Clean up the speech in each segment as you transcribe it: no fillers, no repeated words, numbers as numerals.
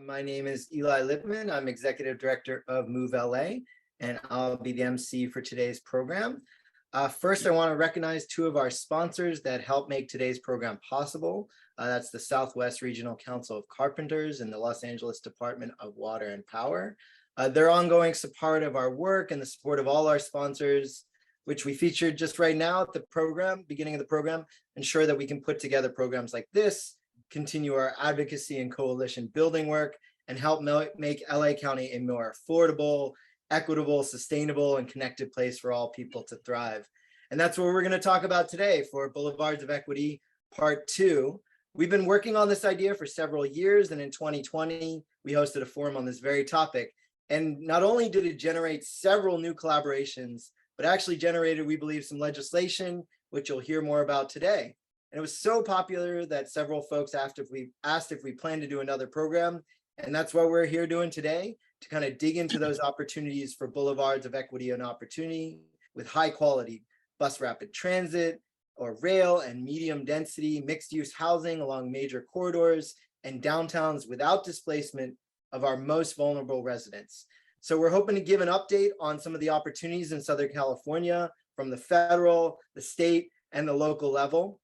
My name is Eli Lippman. I'm Executive Director of Move LA, and I'll be the MC for today's program. First, I want to recognize two of our sponsors that help make today's program possible. That's the Southwest Regional Council of Carpenters and the Los Angeles Department of Water and Power. Their ongoing support of our work and the support of all our sponsors, which we featured just right now at the beginning of the program, ensure that we can put together programs like this, continue our advocacy and coalition building work, and help make LA County a more affordable, equitable, sustainable, and connected place for all people to thrive. And that's what we're going to talk about today for Boulevards of Equity Part 2. We've been working on this idea for several years, and in 2020, we hosted a forum on this very topic. And not only did it generate several new collaborations, but actually generated, we believe, some legislation, which you'll hear more about today. And it was so popular that several folks asked if we plan to do another program. And that's what we're here doing today, to kind of dig into those opportunities for Boulevards of Equity and Opportunity with high quality bus rapid transit or rail and medium density mixed use housing along major corridors and downtowns without displacement of our most vulnerable residents. So we're hoping to give an update on some of the opportunities in Southern California from the federal, the state, and the local level.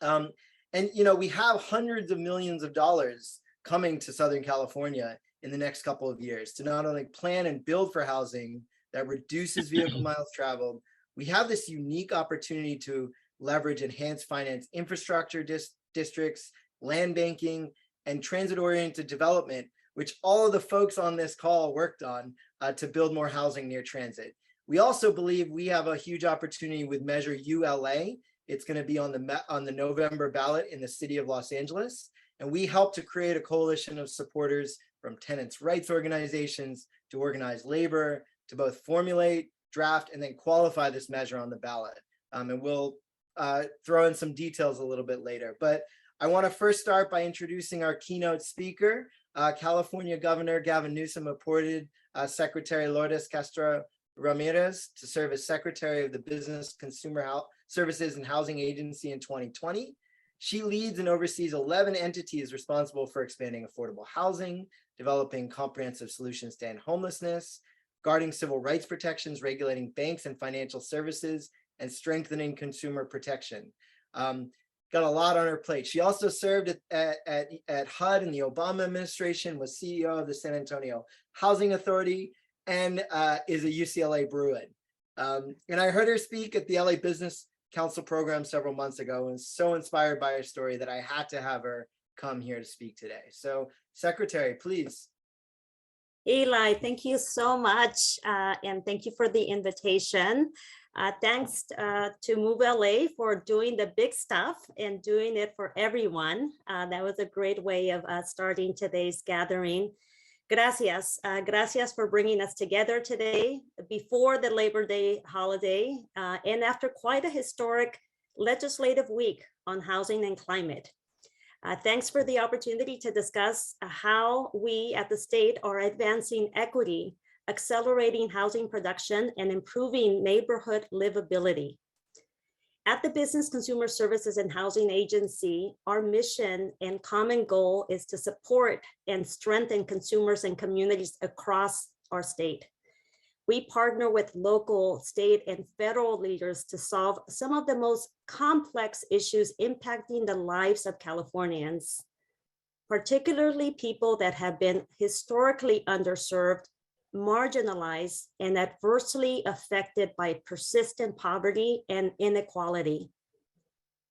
And we have hundreds of millions of dollars coming to Southern California in the next couple of years to not only plan and build for housing that reduces vehicle miles traveled. We have this unique opportunity to leverage enhanced finance infrastructure districts, land banking, and transit-oriented development, which all of the folks on this call worked on to build more housing near transit. We also believe we have a huge opportunity with Measure ULA. It's going to be on the November ballot in the city of Los Angeles. And we helped to create a coalition of supporters from tenants' rights organizations to organized labor to both formulate, draft, and then qualify this measure on the ballot. And we'll throw in some details a little bit later. But I want to first start by introducing our keynote speaker. California Governor Gavin Newsom appointed Secretary Lourdes Castro Ramirez to serve as Secretary of the Business, Consumer Services and Housing Agency in 2020. She leads and oversees 11 entities responsible for expanding affordable housing, developing comprehensive solutions to end homelessness, guarding civil rights protections, regulating banks and financial services, and strengthening consumer protection. Got a lot on her plate. She also served at HUD in the Obama administration, was CEO of the San Antonio Housing Authority, and is a UCLA Bruin. And I heard her speak at the LA Business Council program several months ago, and so inspired by her story that I had to have her come here to speak today. So, Secretary, please. Eli, thank you so much, and thank you for the invitation. Thanks to Move LA for doing the big stuff and doing it for everyone. That was a great way of starting today's gathering. Gracias. Gracias for bringing us together today before the Labor Day holiday and after quite a historic legislative week on housing and climate. Thanks for the opportunity to discuss how we at the state are advancing equity, accelerating housing production, and improving neighborhood livability. At the Business, Consumer Services and Housing Agency, our mission and common goal is to support and strengthen consumers and communities across our state. We partner with local, state, and federal leaders to solve some of the most complex issues impacting the lives of Californians, particularly people that have been historically underserved, marginalized, and adversely affected by persistent poverty and inequality.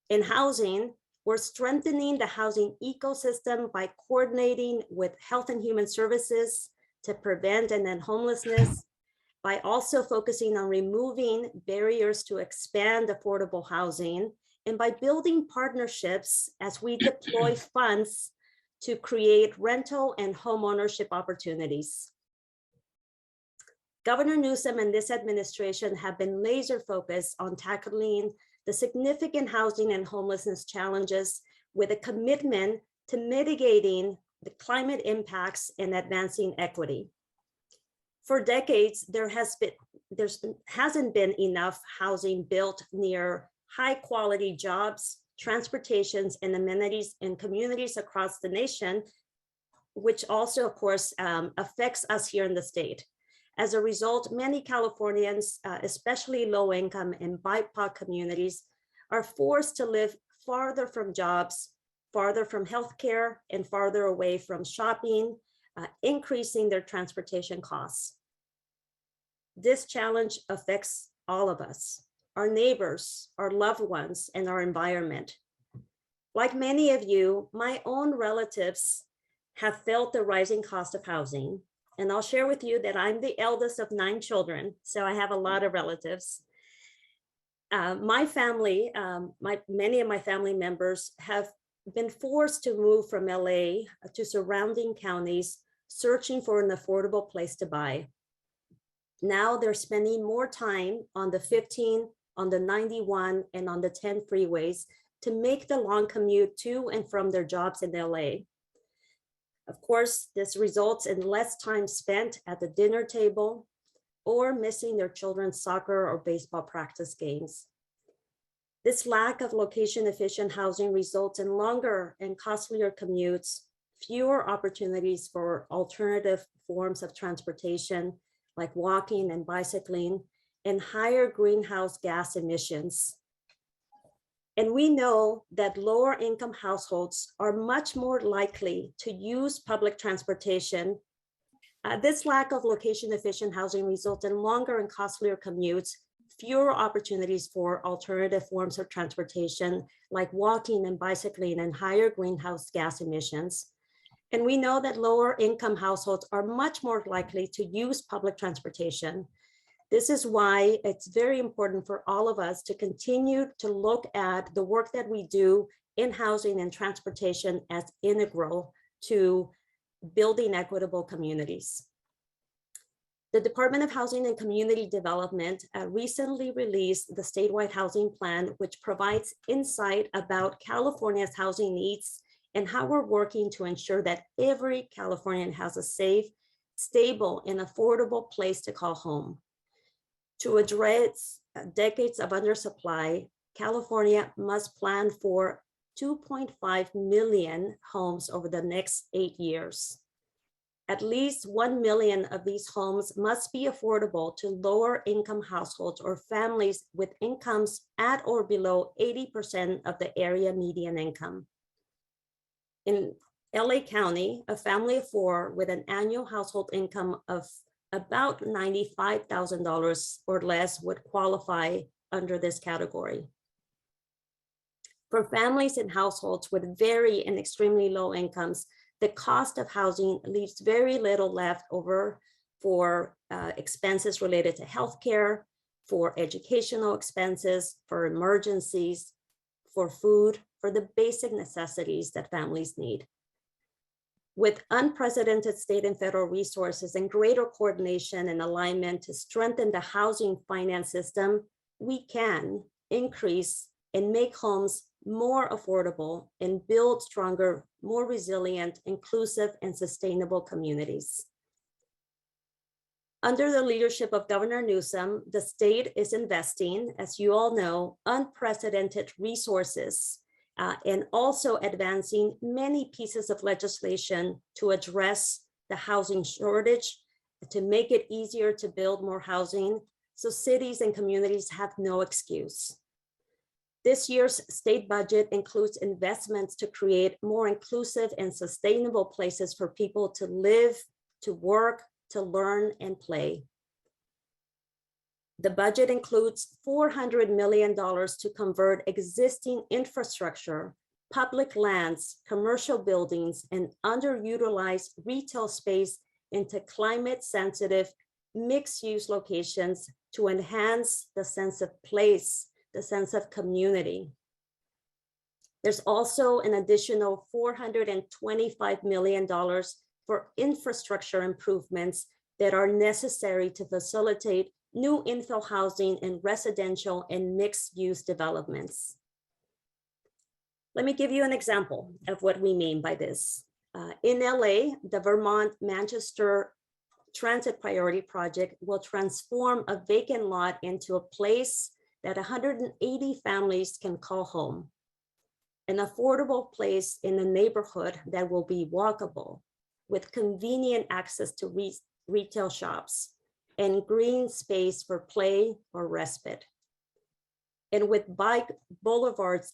In housing, we're strengthening the housing ecosystem by coordinating with Health and Human Services to prevent and end homelessness, by also focusing on removing barriers to expand affordable housing, and by building partnerships as we deploy funds to create rental and homeownership opportunities. Governor Newsom and this administration have been laser focused on tackling the significant housing and homelessness challenges with a commitment to mitigating the climate impacts and advancing equity. For decades, there hasn't been enough housing built near high quality jobs, transportations, and amenities in communities across the nation which also, of course, affects us here in the state. As a result, many Californians, especially low-income and BIPOC communities, are forced to live farther from jobs, farther from healthcare, and farther away from shopping, increasing their transportation costs. This challenge affects all of us, our neighbors, our loved ones, and our environment. Like many of you, my own relatives have felt the rising cost of housing. And I'll share with you that I'm the eldest of 9 children, so I have a lot of relatives. My family, many of my family members have been forced to move from LA to surrounding counties, searching for an affordable place to buy. Now they're spending more time on the 15, on the 91, and on the 10 freeways to make the long commute to and from their jobs in LA. Of course, this results in less time spent at the dinner table or missing their children's soccer or baseball practice games. This lack of location-efficient housing results in longer and costlier commutes, fewer opportunities for alternative forms of transportation, like walking and bicycling, and higher greenhouse gas emissions. And we know that lower income households are much more likely to use public transportation. This lack of location efficient housing results in longer and costlier commutes, fewer opportunities for alternative forms of transportation like walking and bicycling, and higher greenhouse gas emissions. And we know that lower income households are much more likely to use public transportation. This is why it's very important for all of us to continue to look at the work that we do in housing and transportation as integral to building equitable communities. The Department of Housing and Community Development recently released the statewide housing plan, which provides insight about California's housing needs and how we're working to ensure that every Californian has a safe, stable, and affordable place to call home. To address decades of undersupply, California must plan for 2.5 million homes over the next 8 years. At least 1 million of these homes must be affordable to lower income households or families with incomes at or below 80% of the area median income. In LA County, a family of 4 with an annual household income of about $95,000 or less would qualify under this category. For families and households with very and extremely low incomes, the cost of housing leaves very little left over for expenses related to healthcare, for educational expenses, for emergencies, for food, for the basic necessities that families need. With unprecedented state and federal resources and greater coordination and alignment to strengthen the housing finance system, we can increase and make homes more affordable and build stronger, more resilient, inclusive, and sustainable communities. Under the leadership of Governor Newsom, the state is investing, as you all know, unprecedented resources and also advancing many pieces of legislation to address the housing shortage, to make it easier to build more housing, so cities and communities have no excuse. This year's state budget includes investments to create more inclusive and sustainable places for people to live, to work, to learn, and play. The budget includes $400 million to convert existing infrastructure, public lands, commercial buildings, and underutilized retail space into climate-sensitive, mixed-use locations to enhance the sense of place, the sense of community. There's also an additional $425 million for infrastructure improvements that are necessary to facilitate new infill housing and residential and mixed-use developments. Let me give you an example of what we mean by this. In LA, the Vermont-Manchester Transit Priority Project will transform a vacant lot into a place that 180 families can call home, an affordable place in a neighborhood that will be walkable, with convenient access to retail shops and green space for play or respite. And with bike boulevards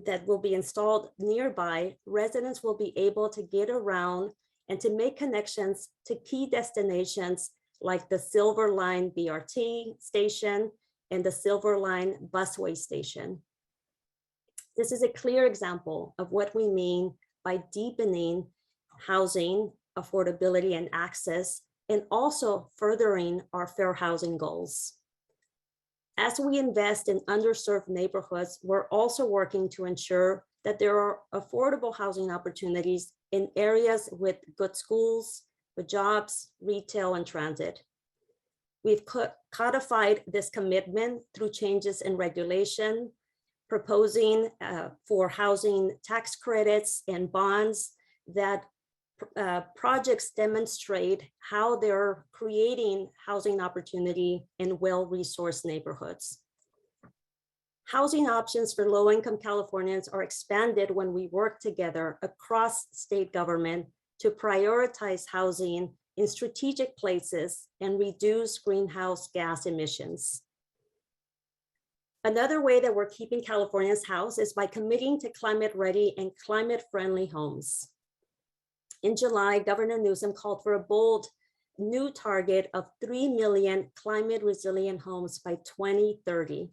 that will be installed nearby, residents will be able to get around and to make connections to key destinations like the Silver Line BRT station and the Silver Line busway station. This is a clear example of what we mean by deepening housing affordability and access, and also furthering our fair housing goals. As we invest in underserved neighborhoods, we're also working to ensure that there are affordable housing opportunities in areas with good schools, with jobs, retail, and transit. We've codified this commitment through changes in regulation, proposing for housing tax credits and bonds that projects demonstrate how they're creating housing opportunity in well-resourced neighborhoods. Housing options for low-income Californians are expanded when we work together across state government to prioritize housing in strategic places and reduce greenhouse gas emissions. Another way that we're keeping Californians housed is by committing to climate-ready and climate-friendly homes. In July, Governor Newsom called for a bold new target of 3 million climate-resilient homes by 2030.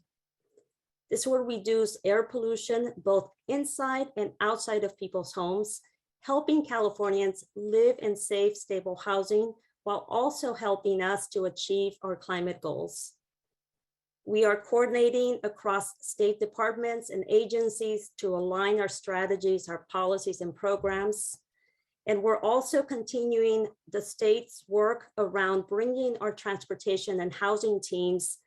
This will reduce air pollution both inside and outside of people's homes, helping Californians live in safe, stable housing, while also helping us to achieve our climate goals. We are coordinating across state departments and agencies to align our strategies, our policies, and programs. And we're also continuing the state's work around bringing our transportation and housing teams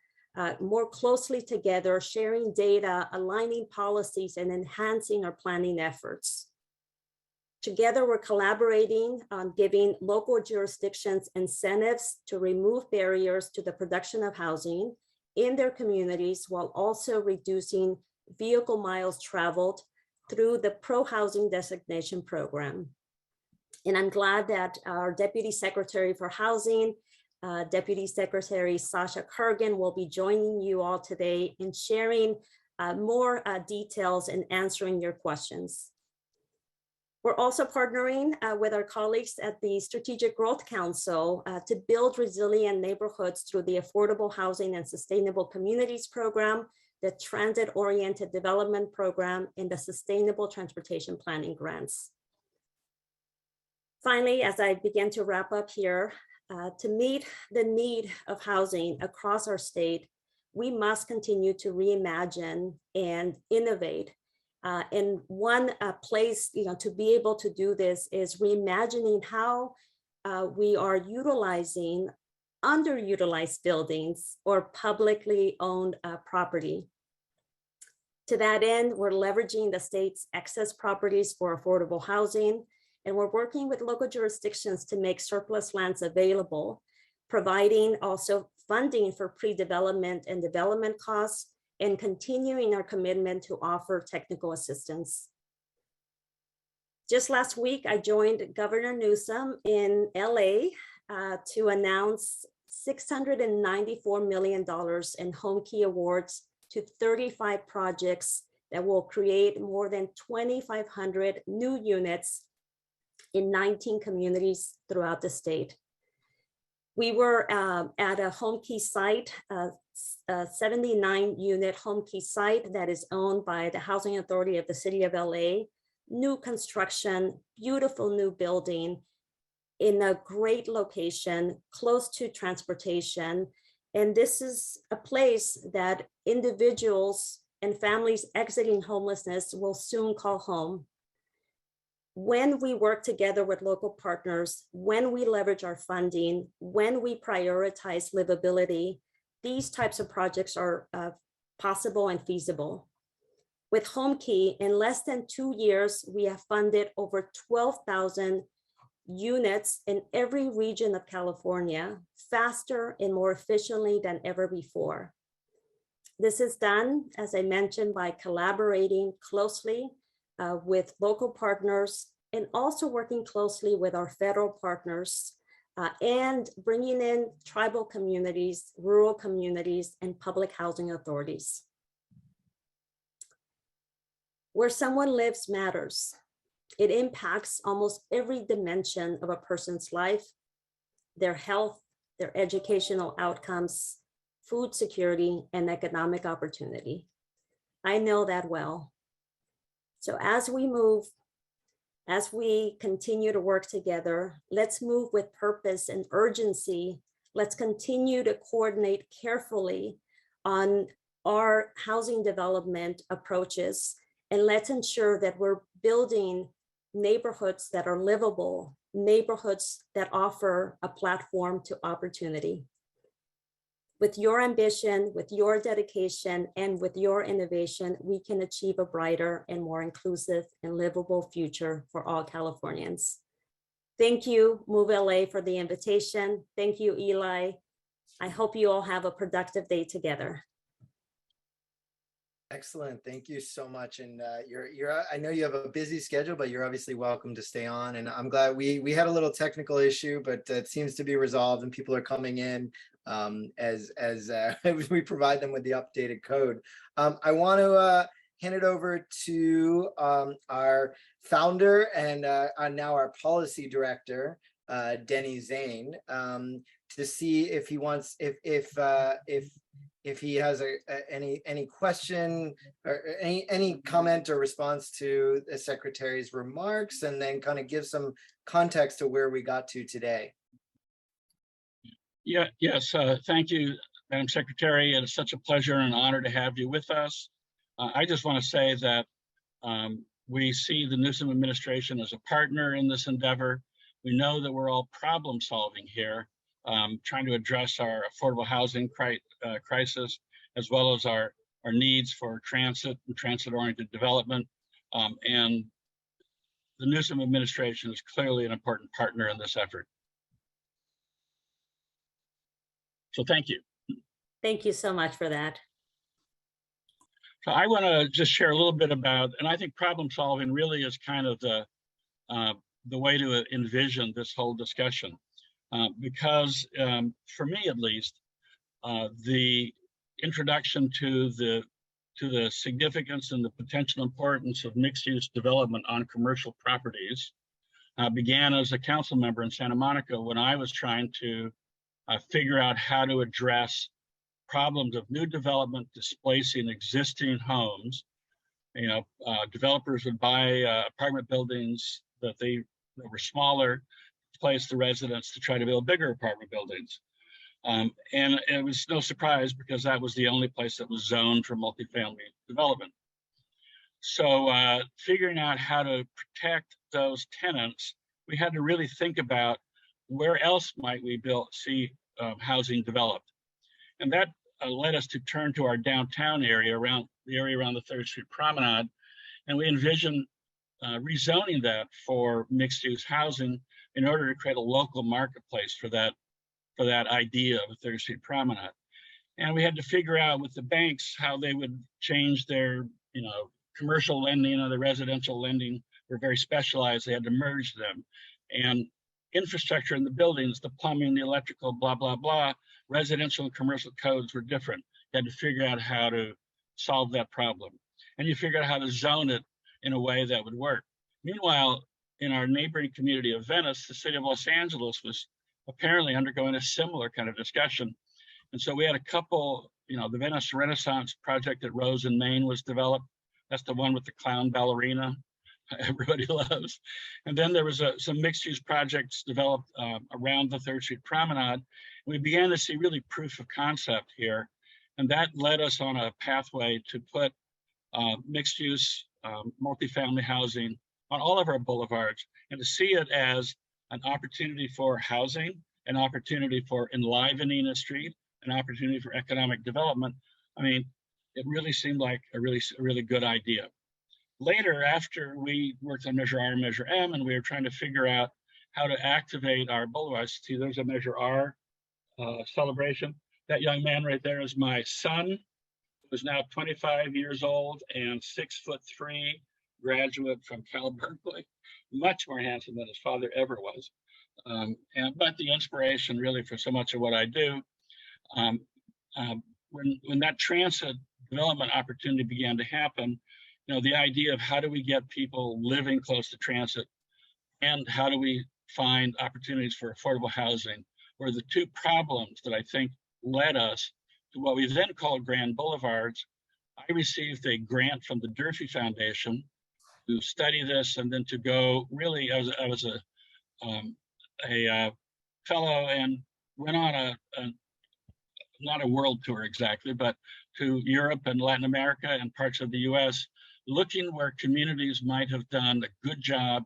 more closely together, sharing data, aligning policies, and enhancing our planning efforts. Together, we're collaborating on giving local jurisdictions incentives to remove barriers to the production of housing in their communities, while also reducing vehicle miles traveled through the Pro-Housing Designation Program. And I'm glad that our Deputy Secretary for Housing, Deputy Secretary Sasha Kergan, will be joining you all today in sharing more details and answering your questions. We're also partnering with our colleagues at the Strategic Growth Council to build resilient neighborhoods through the Affordable Housing and Sustainable Communities Program, the Transit-Oriented Development Program, and the Sustainable Transportation Planning Grants. Finally, as I begin to wrap up here, to meet the need of housing across our state, we must continue to reimagine and innovate. And one place, to be able to do this is reimagining how we are utilizing underutilized buildings or publicly owned property. To that end, we're leveraging the state's excess properties for affordable housing, and we're working with local jurisdictions to make surplus lands available, providing also funding for pre-development and development costs, and continuing our commitment to offer technical assistance. Just last week, I joined Governor Newsom in LA to announce $694 million in home key awards to 35 projects that will create more than 2,500 new units in 19 communities throughout the state. We were at a home key site, a 79-unit home key site that is owned by the Housing Authority of the City of LA. New construction, beautiful new building in a great location, close to transportation. And this is a place that individuals and families exiting homelessness will soon call home. When we work together with local partners, when we leverage our funding, when we prioritize livability, these types of projects are possible and feasible. With Home Key, in less than 2 years, we have funded over 12,000 units in every region of California, faster and more efficiently than ever before. This is done, as I mentioned, by collaborating closely with local partners and also working closely with our federal partners and bringing in tribal communities, rural communities, and public housing authorities. Where someone lives matters. It impacts almost every dimension of a person's life, their health, their educational outcomes, food security, and economic opportunity. I know that well. So as we continue to work together, let's move with purpose and urgency. Let's continue to coordinate carefully on our housing development approaches, and let's ensure that we're building neighborhoods that are livable, neighborhoods that offer a platform to opportunity. With your ambition, with your dedication, and with your innovation, we can achieve a brighter and more inclusive and livable future for all Californians. Thank you, Move LA, for the invitation. Thank you, Eli. I hope you all have a productive day together. Excellent. Thank you so much. And I know you have a busy schedule, but you're obviously welcome to stay on. And I'm glad we had a little technical issue, but it seems to be resolved and people are coming in as we provide them with the updated code. I want to hand it over to our founder and now our policy director, Denny Zane, to see if he wants, if he has any question or any comment or response to the secretary's remarks, and then kind of give some context to where we got to today. Yes, thank you, Madam Secretary. It is such a pleasure and honor to have you with us. I just want to say that we see the Newsom administration as a partner in this endeavor. We know that we're all problem solving here, trying to address our affordable housing crisis, as well as our needs for transit and transit-oriented development. And the Newsom administration is clearly an important partner in this effort. So thank you. Thank you so much for that. So I want to just share a little bit about, and I think problem solving really is kind of the way to envision this whole discussion. Because for me, at least, the introduction to the significance and the potential importance of mixed-use development on commercial properties began as a council member in Santa Monica when I was trying to figure out how to address problems of new development displacing existing homes. You know, developers would buy apartment buildings that were smaller, place the residents to try to build bigger apartment buildings. And it was no surprise because that was the only place that was zoned for multifamily development. So figuring out how to protect those tenants, we had to really think about where else might we see housing developed. And that led us to turn to our downtown area, around the 3rd Street Promenade, and we envisioned rezoning that for mixed-use housing in order to create a local marketplace for that idea of a 3rd Street Promenade. And we had to figure out with the banks how they would change their, commercial lending and the residential lending were very specialized. They had to merge them. And infrastructure in the buildings, the plumbing, the electrical, blah, blah, blah, residential and commercial codes were different. You had to figure out how to solve that problem. And you figure out how to zone it in a way that would work. Meanwhile, in our neighboring community of Venice, the city of Los Angeles was apparently undergoing a similar kind of discussion. And so we had a couple, the Venice Renaissance project that Rose in Maine was developed. That's the one with the clown ballerina everybody loves. And then there was some mixed-use projects developed around the 3rd Street Promenade. We began to see really proof of concept here. And that led us on a pathway to put mixed-use multifamily housing on all of our boulevards, and to see it as an opportunity for housing, an opportunity for enlivening a street, an opportunity for economic development. I mean, it really seemed like a really good idea. Later, after we worked on Measure R and Measure M, and we were trying to figure out how to activate our boulevards. See, there's a Measure R celebration. That young man right there is my son, who's now 25 years old and 6'3", graduate from Cal Berkeley. much more handsome than his father ever was. But the inspiration really for so much of what I do, when that transit development opportunity began to happen, the idea of how do we get people living close to transit and how do we find opportunities for affordable housing were the two problems that I think led us to what we then called Grand Boulevards. I received a grant from the Durfee Foundation to study this and then to go, really, I was a fellow and went on not a world tour exactly, but to Europe and Latin America and parts of the US, looking where communities might have done a good job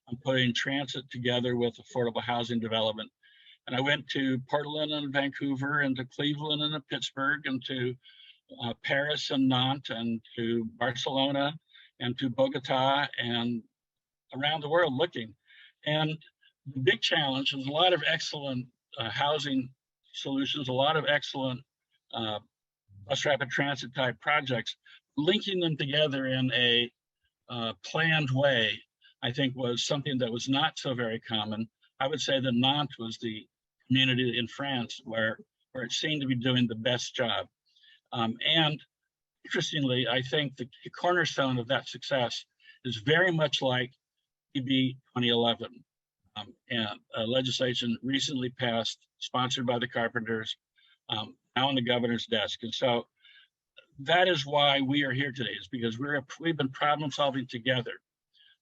on putting transit together with affordable housing development. And I went to Portland and Vancouver and to Cleveland and to Pittsburgh and to Paris and Nantes and to Barcelona and to Bogota and around the world looking. And the big challenge is a lot of excellent housing solutions, a lot of excellent bus rapid transit type projects, linking them together in a planned way, I think was something that was not so very common. I would say that Nantes was the community in France where it seemed to be doing the best job. And interestingly, I think the cornerstone of that success is very much like PB 2011 and legislation recently passed, sponsored by the Carpenters, now on the governor's desk. And so that is why we are here today, is because we've been problem solving together.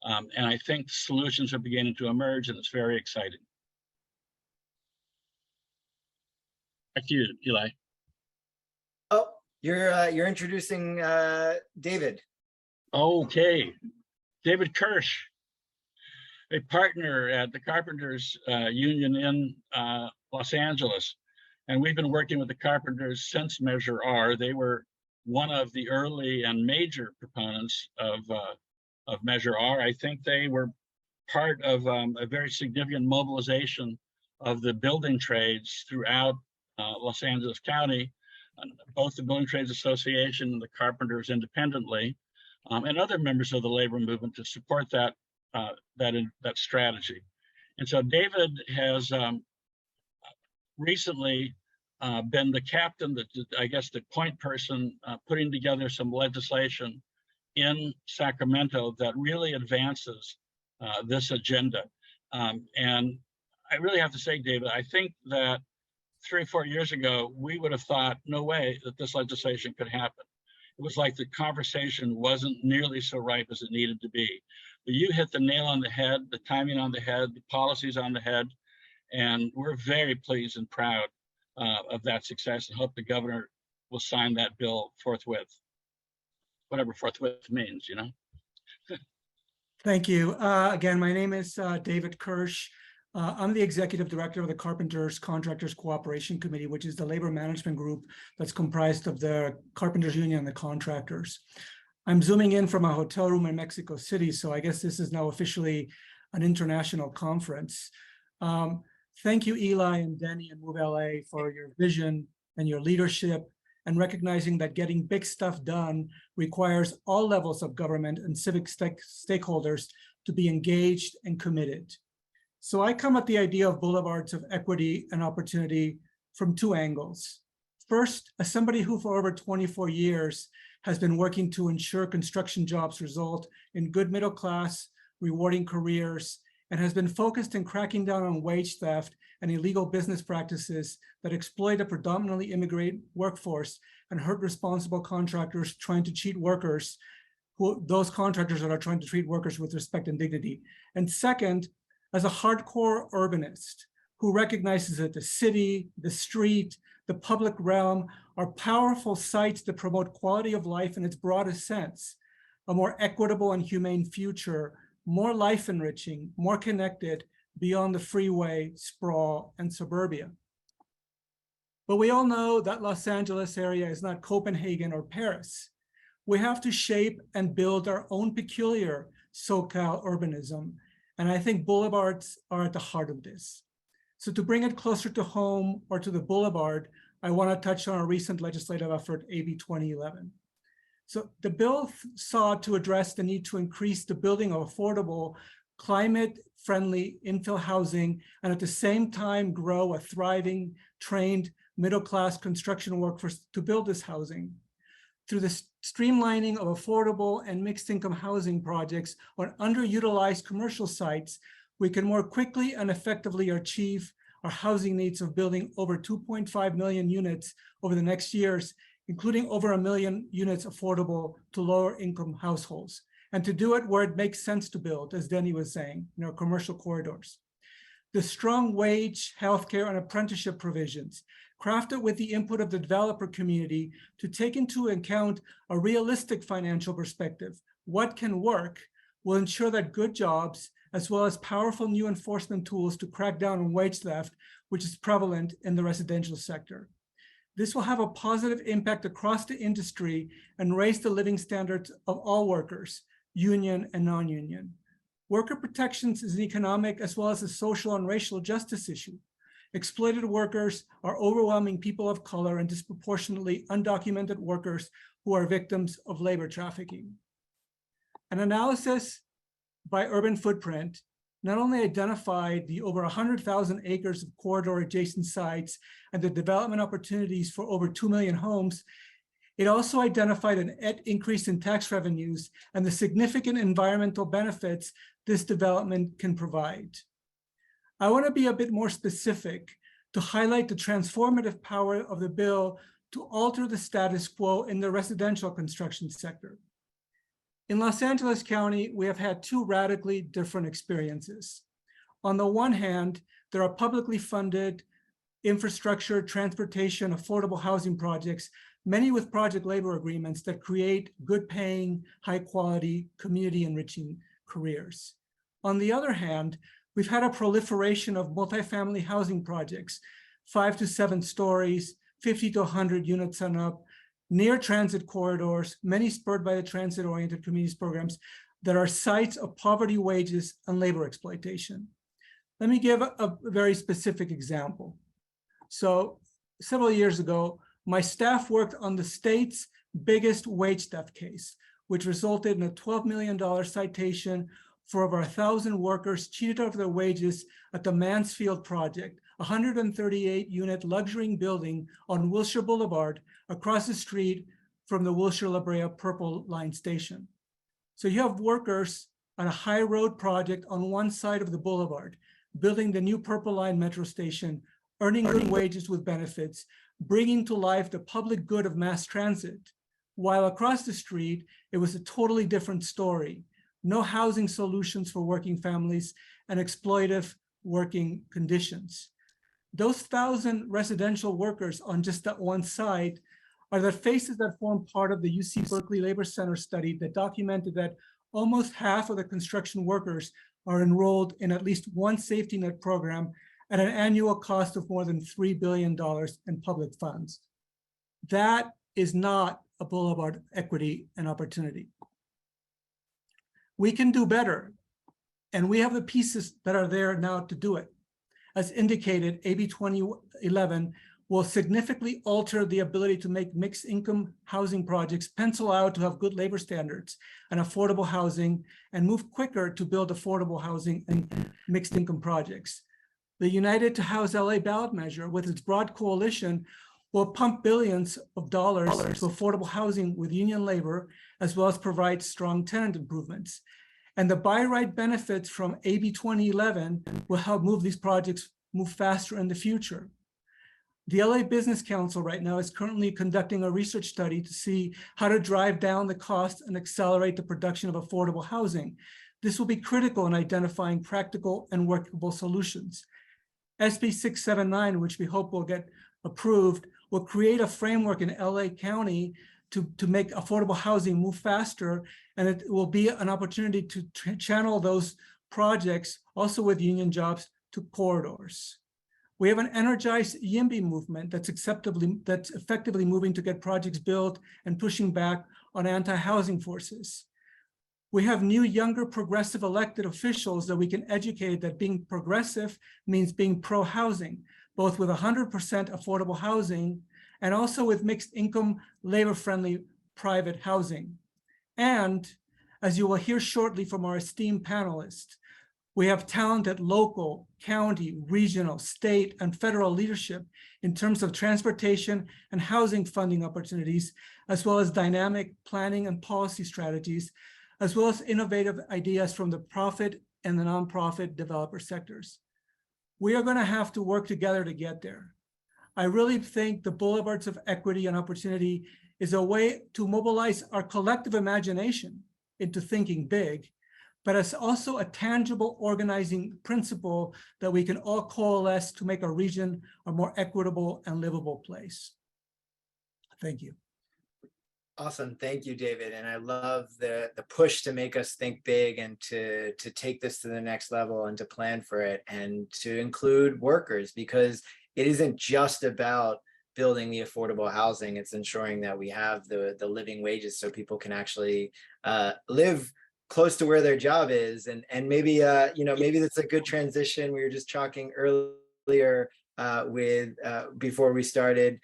And I think solutions are beginning to emerge, and it's very exciting. Back to you, Eli. Oh, you're introducing David. Okay, David Kersh, a partner at the Carpenters Union in Los Angeles. And we've been working with the Carpenters since Measure R. They were one of the early and major proponents of Measure R. I think they were part of a very significant mobilization of the building trades throughout Los Angeles County, both the Building Trades Association and the Carpenters independently, and other members of the labor movement to support that strategy. And so David has recently been the captain, I guess the point person, putting together some legislation in Sacramento that really advances this agenda. And I really have to say, David, I think that 3 or 4 years ago, we would have thought, no way that this legislation could happen. It was like the conversation wasn't nearly so ripe as it needed to be. But you hit the nail on the head, the timing on the head, the policies on the head, and we're very pleased and proud of that success and hope the governor will sign that bill forthwith, whatever forthwith means, you know. Thank you. Again, my name is David Kersh. I'm the executive director of the Carpenters Contractors Cooperation Committee, which is the labor management group that's comprised of the Carpenters Union and the contractors. I'm zooming in from a hotel room in Mexico City, so I guess this is now officially an international conference. Thank you, Eli and Denny and Move LA, for your vision and your leadership, and recognizing that getting big stuff done requires all levels of government and civic stakeholders to be engaged and committed. So I come at the idea of boulevards of equity and opportunity from 2 angles. First, as somebody who for over 24 years has been working to ensure construction jobs result in good middle class, rewarding careers, and has been focused in cracking down on wage theft and illegal business practices that exploit a predominantly immigrant workforce and hurt responsible contractors trying to cheat workers, those contractors that are trying to treat workers with respect and dignity. And second, as a hardcore urbanist who recognizes that the city, the street, the public realm are powerful sites that promote quality of life in its broadest sense, a more equitable and humane future, more life enriching, more connected beyond the freeway, sprawl, and suburbia. But we all know that Los Angeles area is not Copenhagen or Paris. We have to shape and build our own peculiar SoCal urbanism. And I think boulevards are at the heart of this. So to bring it closer to home or to the boulevard, I want to touch on a recent legislative effort, AB 2011. So the bill sought to address the need to increase the building of affordable climate-friendly infill housing, and at the same time grow a thriving, trained, middle-class construction workforce to build this housing. Through the streamlining of affordable and mixed-income housing projects on underutilized commercial sites, we can more quickly and effectively achieve our housing needs of building over 2.5 million units over the next years, including over 1 million units affordable to lower-income households, and to do it where it makes sense to build, as Denny was saying, in our commercial corridors. The strong wage, healthcare, and apprenticeship provisions, crafted with the input of the developer community to take into account a realistic financial perspective, what can work, will ensure that good jobs, as well as powerful new enforcement tools to crack down on wage theft, which is prevalent in the residential sector. This will have a positive impact across the industry and raise the living standards of all workers, union and non-union. Worker protections is an economic as well as a social and racial justice issue. Exploited workers are overwhelming people of color and disproportionately undocumented workers who are victims of labor trafficking. An analysis by Urban Footprint not only identified the over 100,000 acres of corridor adjacent sites and the development opportunities for over 2 million homes, it also identified an increase in tax revenues and the significant environmental benefits this development can provide. I want to be a bit more specific to highlight the transformative power of the bill to alter the status quo in the residential construction sector. In Los Angeles County, we have had two radically different experiences. On the one hand, there are publicly funded infrastructure, transportation, affordable housing projects, many with project labor agreements that create good paying, high quality, community enriching careers. On the other hand, we've had a proliferation of multifamily housing projects, 5 to 7 stories, 50 to 100 units and up, near transit corridors, many spurred by the transit-oriented communities programs that are sites of poverty, wages, and labor exploitation. Let me give a very specific example. So several years ago, my staff worked on the state's biggest wage theft case, which resulted in a $12 million citation for over 1,000 workers cheated out of their wages at the Mansfield project, a 138-unit luxury building on Wilshire Boulevard, across the street from the Wilshire-La Brea Purple Line station. So you have workers on a high road project on one side of the boulevard, building the new Purple Line metro station, earning good wages with benefits, bringing to life the public good of mass transit. While across the street, it was a totally different story. No housing solutions for working families and exploitive working conditions. Those 1,000 residential workers on just that one side are the faces that form part of the UC Berkeley Labor Center study that documented that almost half of the construction workers are enrolled in at least one safety net program at an annual cost of more than $3 billion in public funds. That is not a boulevard equity and opportunity. We can do better, and we have the pieces that are there now to do it. As indicated, AB 2011 will significantly alter the ability to make mixed income housing projects pencil out to have good labor standards and affordable housing, and move quicker to build affordable housing and mixed income projects. The United to House LA ballot measure, with its broad coalition, will pump billions of dollars to affordable housing with union labor, as well as provide strong tenant improvements. And the buy right benefits from AB 2011 will help move these projects move faster in the future. The LA Business Council right now is currently conducting a research study to see how to drive down the cost and accelerate the production of affordable housing. This will be critical in identifying practical and workable solutions. SB 679, which we hope will get approved, will create a framework in LA County to make affordable housing move faster, and it will be an opportunity to channel those projects, also with union jobs, to corridors. We have an energized YIMBY movement that's effectively moving to get projects built and pushing back on anti-housing forces. We have new, younger, progressive elected officials that we can educate that being progressive means being pro-housing, both with 100% affordable housing and also with mixed income, labor-friendly private housing. And as you will hear shortly from our esteemed panelists, We have talented local, county, regional, state, and federal leadership in terms of transportation and housing funding opportunities, as well as dynamic planning and policy strategies, as well as innovative ideas from the profit and the nonprofit developer sectors. We are going to have to work together to get there. I really think the Boulevards of Equity and Opportunity is a way to mobilize our collective imagination into thinking big, but it's also a tangible organizing principle that we can all coalesce to make our region a more equitable and livable place. Thank you. Awesome. Thank you, David. And I love the push to make us think big and to take this to the next level and to plan for it and to include workers, because it isn't just about building the affordable housing. It's ensuring that we have the living wages so people can actually live close to where their job is. And maybe, maybe that's a good transition. We were just talking earlier with before we started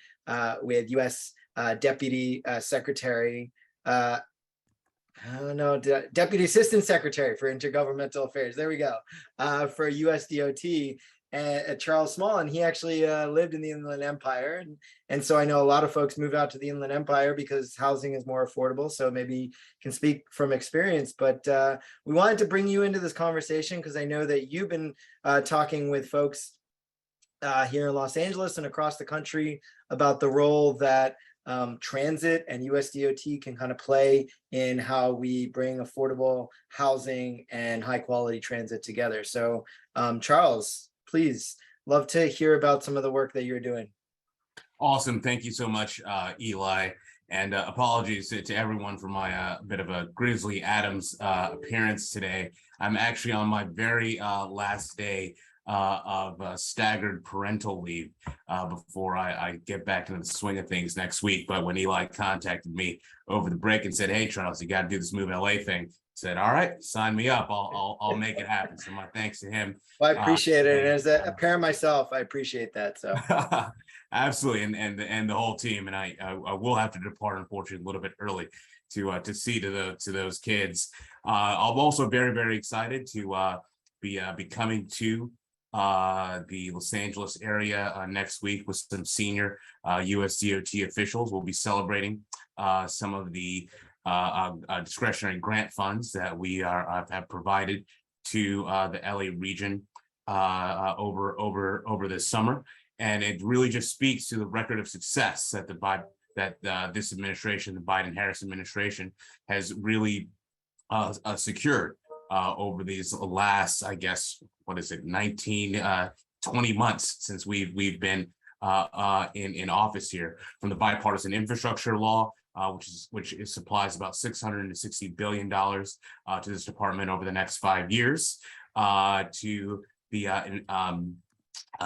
with U.S. Deputy Secretary, Deputy Assistant Secretary for Intergovernmental Affairs. There we go, for USDOT, Charles Small, and he actually lived in the Inland Empire, and so I know a lot of folks move out to the Inland Empire because housing is more affordable. So maybe can speak from experience. But we wanted to bring you into this conversation because I know that you've been talking with folks here in Los Angeles and across the country about the role that transit and USDOT can kind of play in how we bring affordable housing and high quality transit together. So Charles, please, love to hear about some of the work that you're doing. Awesome. Thank you so much, Eli. And apologies to everyone for my bit of a Grizzly Adams appearance today. I'm actually on my very last day of staggered parental leave before I get back into the swing of things next week. But when Eli contacted me over the break and said, "Hey, Charles, you got to do this Move LA thing," I said, "All right, sign me up. I'll make it happen." So my thanks to him. Well, I appreciate it. And as a parent myself, I appreciate that. So absolutely, and the whole team. And I will have to depart, unfortunately, a little bit early to see to those kids. I'm also very, very excited to be coming to the Los Angeles area next week with some senior USDOT officials. We'll be celebrating some of the discretionary grant funds that we have provided to the LA region over this summer, and it really just speaks to the record of success that this administration, the Biden-Harris administration, has really secured over these last, I guess, 20 months since we've been in office here. From the bipartisan infrastructure law, which supplies about $660 billion to this department over the next 5 years, to the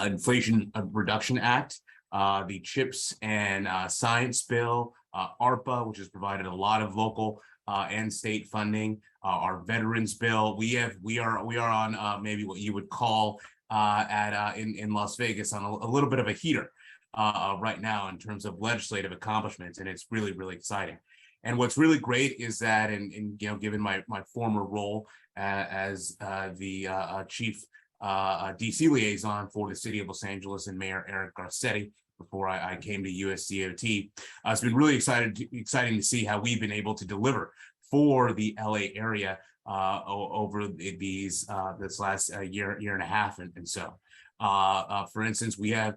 Inflation Reduction Act, the CHIPS and Science Bill, ARPA, which has provided a lot of local and state funding, our veterans bill. We are on maybe what you would call in Las Vegas on a little bit of a heater right now in terms of legislative accomplishments, and it's really, really exciting. And what's really great is that, and given my former role as the chief DC liaison for the city of Los Angeles and Mayor Eric Garcetti before I came to USDOT, it's been really exciting to see how we've been able to deliver for the LA area over this last year and a half, and so for instance, we have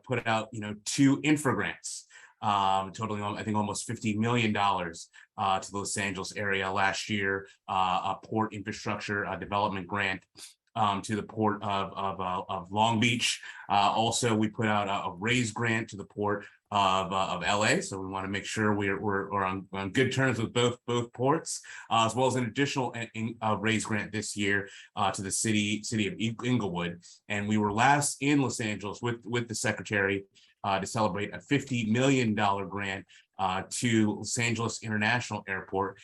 put out 2 infra grants totaling I think almost $50 million to the Los Angeles area last year, a port infrastructure development grant to the port of Long Beach. Also, we put out a Reyes grant to the port of LA. So we want to make sure we're on good terms with both ports, as well as an additional Reyes grant this year to the city of Inglewood. And we were last in Los Angeles with the secretary to celebrate a $50 million grant to Los Angeles International Airport,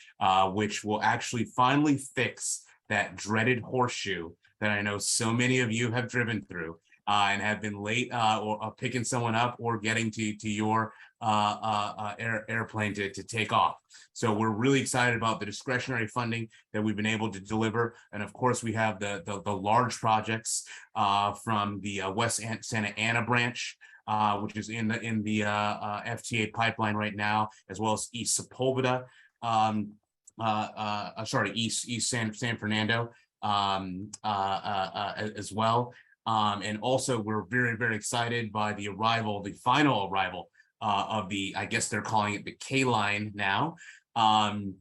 which will actually finally fix that dreaded horseshoe that I know so many of you have driven through and have been late or picking someone up or getting to your airplane to take off. So we're really excited about the discretionary funding that we've been able to deliver. And of course, we have the large projects from the West Santa Ana branch, which is in the FTA pipeline right now, as well as East Sepulveda, East San Fernando as well. And also we're very, very excited by the final arrival of I guess they're calling it the K line now, to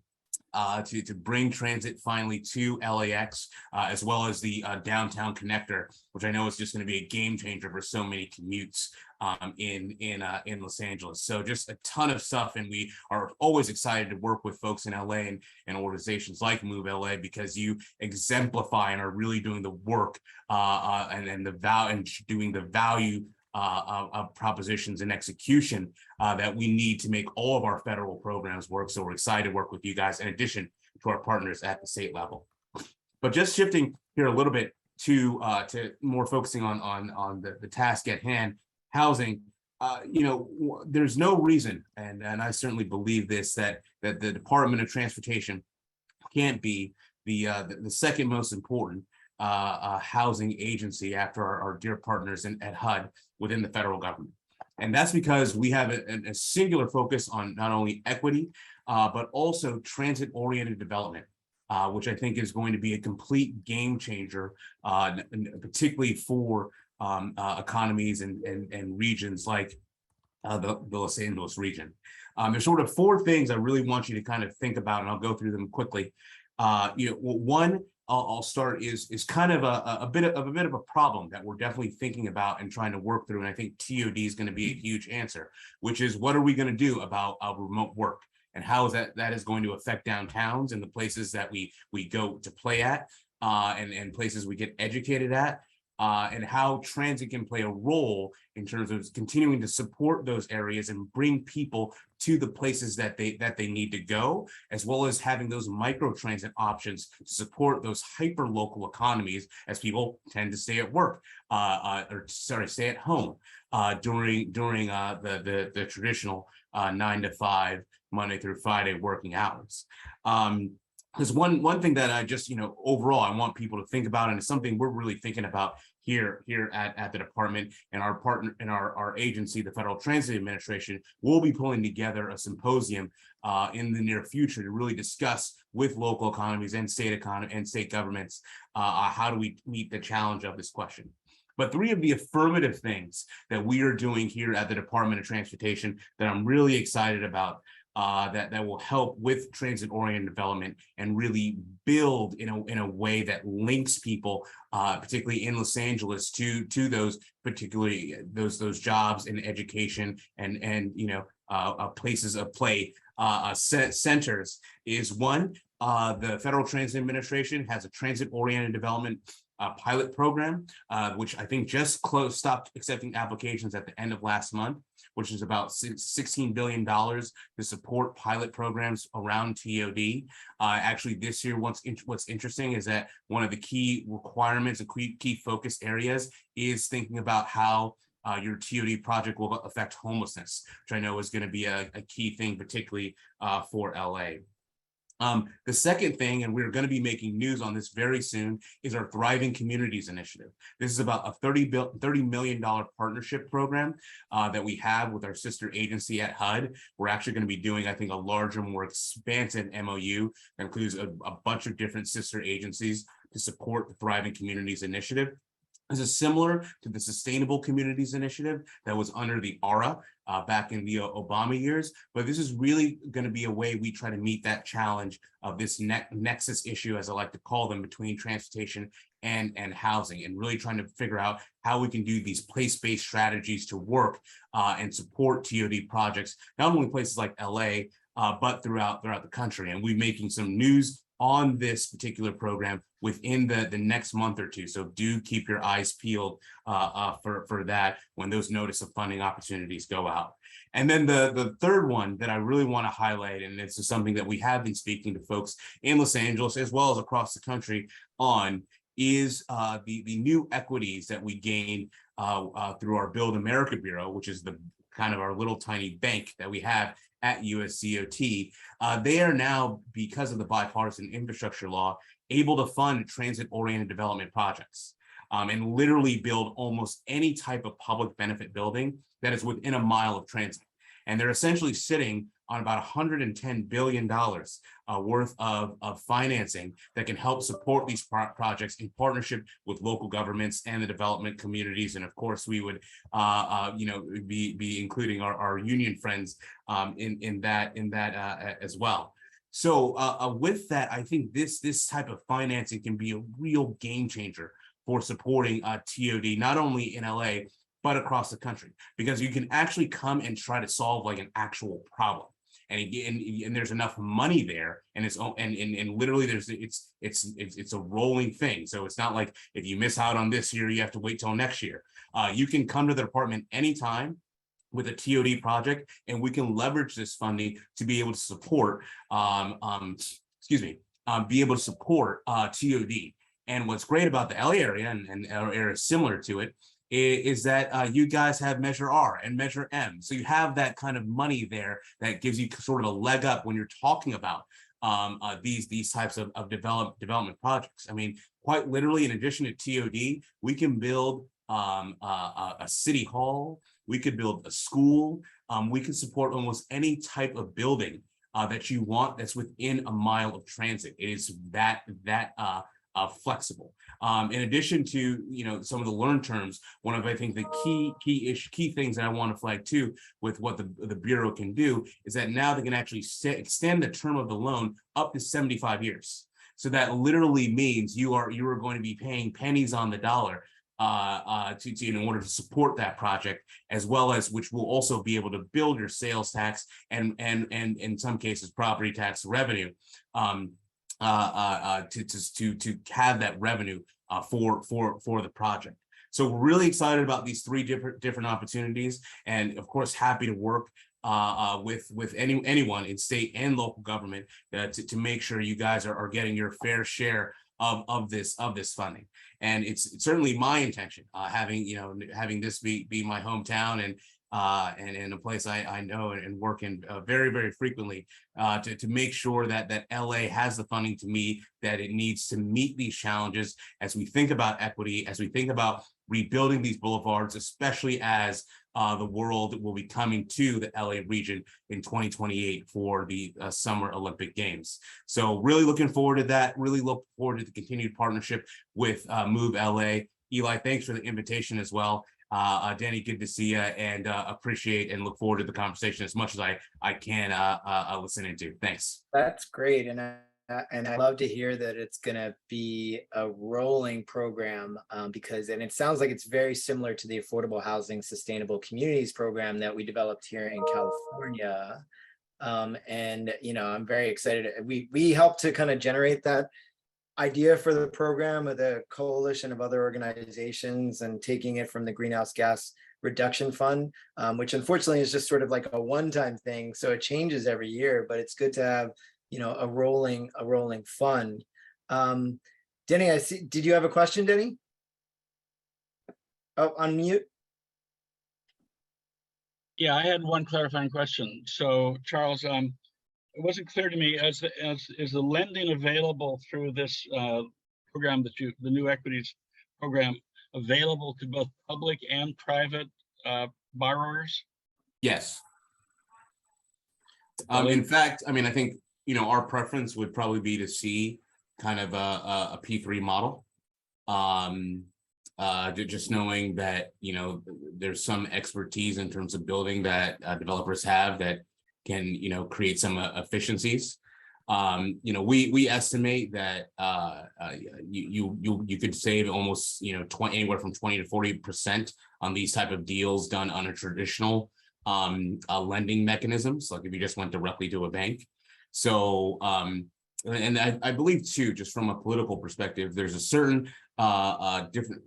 bring transit finally to LAX, as well as the downtown connector, which I know is just going to be a game changer for so many commutes in Los Angeles. So just a ton of stuff, and we are always excited to work with folks in LA and organizations like Move LA, because you exemplify and are really doing the work and doing the value of propositions and execution that we need to make all of our federal programs work. So we're excited to work with you guys in addition to our partners at the state level. But just shifting here a little bit to more focusing on the task at hand, housing. There's no reason, and I certainly believe this, that the Department of Transportation can't be the second most important housing agency after our dear partners at HUD within the federal government. And that's because we have a singular focus on not only equity, but also transit-oriented development, which I think is going to be a complete game changer, particularly for economies and regions like the Los Angeles region. There's sort of four things I really want you to kind of think about, and I'll go through them quickly. One, I'll start is kind of a bit of a problem that we're definitely thinking about and trying to work through, and I think TOD is going to be a huge answer, which is what are we going to do about remote work, and how is that is going to affect downtowns and the places that we go to play at, and places we get educated at, and how transit can play a role in terms of continuing to support those areas and bring people to the places that they need to go, as well as having those micro transit options to support those hyper local economies as people tend to stay at work, stay at home during the traditional 9 to 5 Monday through Friday working hours. Because one thing that I just, overall, I want people to think about, and it's something we're really thinking about here at the department, and our partner in our agency, the Federal Transit Administration, will be pulling together a symposium in the near future to really discuss with local economies and state governments how do we meet the challenge of this question. But three of the affirmative things that we are doing here at the Department of Transportation that I'm really excited about, that will help with transit-oriented development and really build in a way that links people, particularly in Los Angeles, to those particularly those jobs and education and places of play, centers, is one. The Federal Transit Administration has a transit-oriented development pilot program, which I think just stopped accepting applications at the end of last month, which is about $16 billion to support pilot programs around TOD. Actually, this year, what's interesting is that one of the key requirements and key focus areas is thinking about how your TOD project will affect homelessness, which I know is going to be a key thing, particularly for LA. The second thing, and we're going to be making news on this very soon, is our Thriving Communities Initiative. This is about a $30 million partnership program that we have with our sister agency at HUD. We're actually going to be doing, I think, a larger, more expansive MOU that includes a bunch of different sister agencies to support the Thriving Communities Initiative. This is similar to the Sustainable Communities Initiative that was under the ARA back in the Obama years, but this is really going to be a way we try to meet that challenge of this nexus issue, as I like to call them, between transportation and housing, and really trying to figure out how we can do these place-based strategies to work and support TOD projects, not only places like LA, but throughout the country. And we're making some news on this particular program within the next month or two. So do keep your eyes peeled for that when those notice of funding opportunities go out. And then the third one that I really want to highlight, and it's something that we have been speaking to folks in Los Angeles as well as across the country on, is the new equities that we gain through our Build America Bureau, which is the kind of our little tiny bank that we have at USDOT. They are now, because of the bipartisan infrastructure law, able to fund transit-oriented development projects and literally build almost any type of public benefit building that is within a mile of transit. And they're essentially sitting on about $110 billion worth of financing that can help support these projects in partnership with local governments and the development communities. And of course, we would, be including our union friends in that as well. So with that, I think this type of financing can be a real game changer for supporting TOD, not only in LA, but across the country, because you can actually come and try to solve like an actual problem. And there's enough money there, and literally it's a rolling thing. So it's not like if you miss out on this year, you have to wait till next year. You can come to the department anytime with a TOD project, and we can leverage this funding to be able to support, TOD. And what's great about the LA area and areas similar to it is that you guys have Measure R and Measure M. So you have that kind of money there that gives you sort of a leg up when you're talking about these types of development projects. I mean, quite literally, in addition to TOD, we can build a city hall, we could build a school, we can support almost any type of building that you want that's within a mile of transit. It is that flexible. In addition to some of the learned terms, one of I think the key things that I want to flag too with what the Bureau can do is that now they can actually extend the term of the loan up to 75 years. So that literally means you are going to be paying pennies on the dollar in order to support that project, as well as which will also be able to build your sales tax and in some cases property tax revenue. To have that revenue for the project. So we're really excited about these three different opportunities, and of course happy to work with anyone in state and local government to make sure you guys are getting your fair share of this funding. And it's certainly my intention, having this be my hometown and a place I know and work in very, very frequently, to make sure that LA has the funding to meet that it needs to meet these challenges as we think about equity, as we think about rebuilding these boulevards, especially as the world will be coming to the LA region in 2028 for the Summer Olympic Games. So really looking forward to that, really look forward to the continued partnership with Move LA. Eli, thanks for the invitation as well. Danny, good to see you, and appreciate and look forward to the conversation as much as I can listen into. Thanks. That's great, and I love to hear that it's going to be a rolling program because it sounds like it's very similar to the Affordable Housing Sustainable Communities program that we developed here in California. And I'm very excited. We helped to kind of generate that idea for the program with a coalition of other organizations and taking it from the Greenhouse Gas Reduction Fund, which unfortunately is just sort of like a one-time thing. So it changes every year, but it's good to have, a rolling fund. Denny, I see, did you have a question, Denny? Oh, unmute. Yeah, I had one clarifying question. So Charles, it wasn't clear to me, is the lending available through this program the new equities program, available to both public and private borrowers? Yes. In fact, I mean, I think, our preference would probably be to see kind of a P3 model. Just knowing that, there's some expertise in terms of building that developers have that can, create some efficiencies. We estimate that you could save almost, anywhere from 20 to 40% on these type of deals done on a traditional lending mechanisms, like if you just went directly to a bank. So, and I believe too, just from a political perspective, there's a certain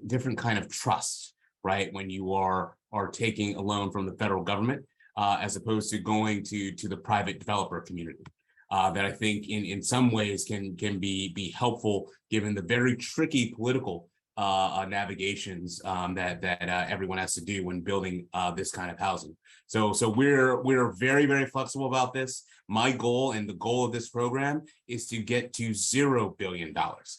different kind of trust, right? When you are taking a loan from the federal government, as opposed to going to the private developer community. that I think in some ways can be helpful given the very tricky political navigations that everyone has to do when building this kind of housing. So we're very, very flexible about this. My goal and the goal of this program is to get to $0 billion.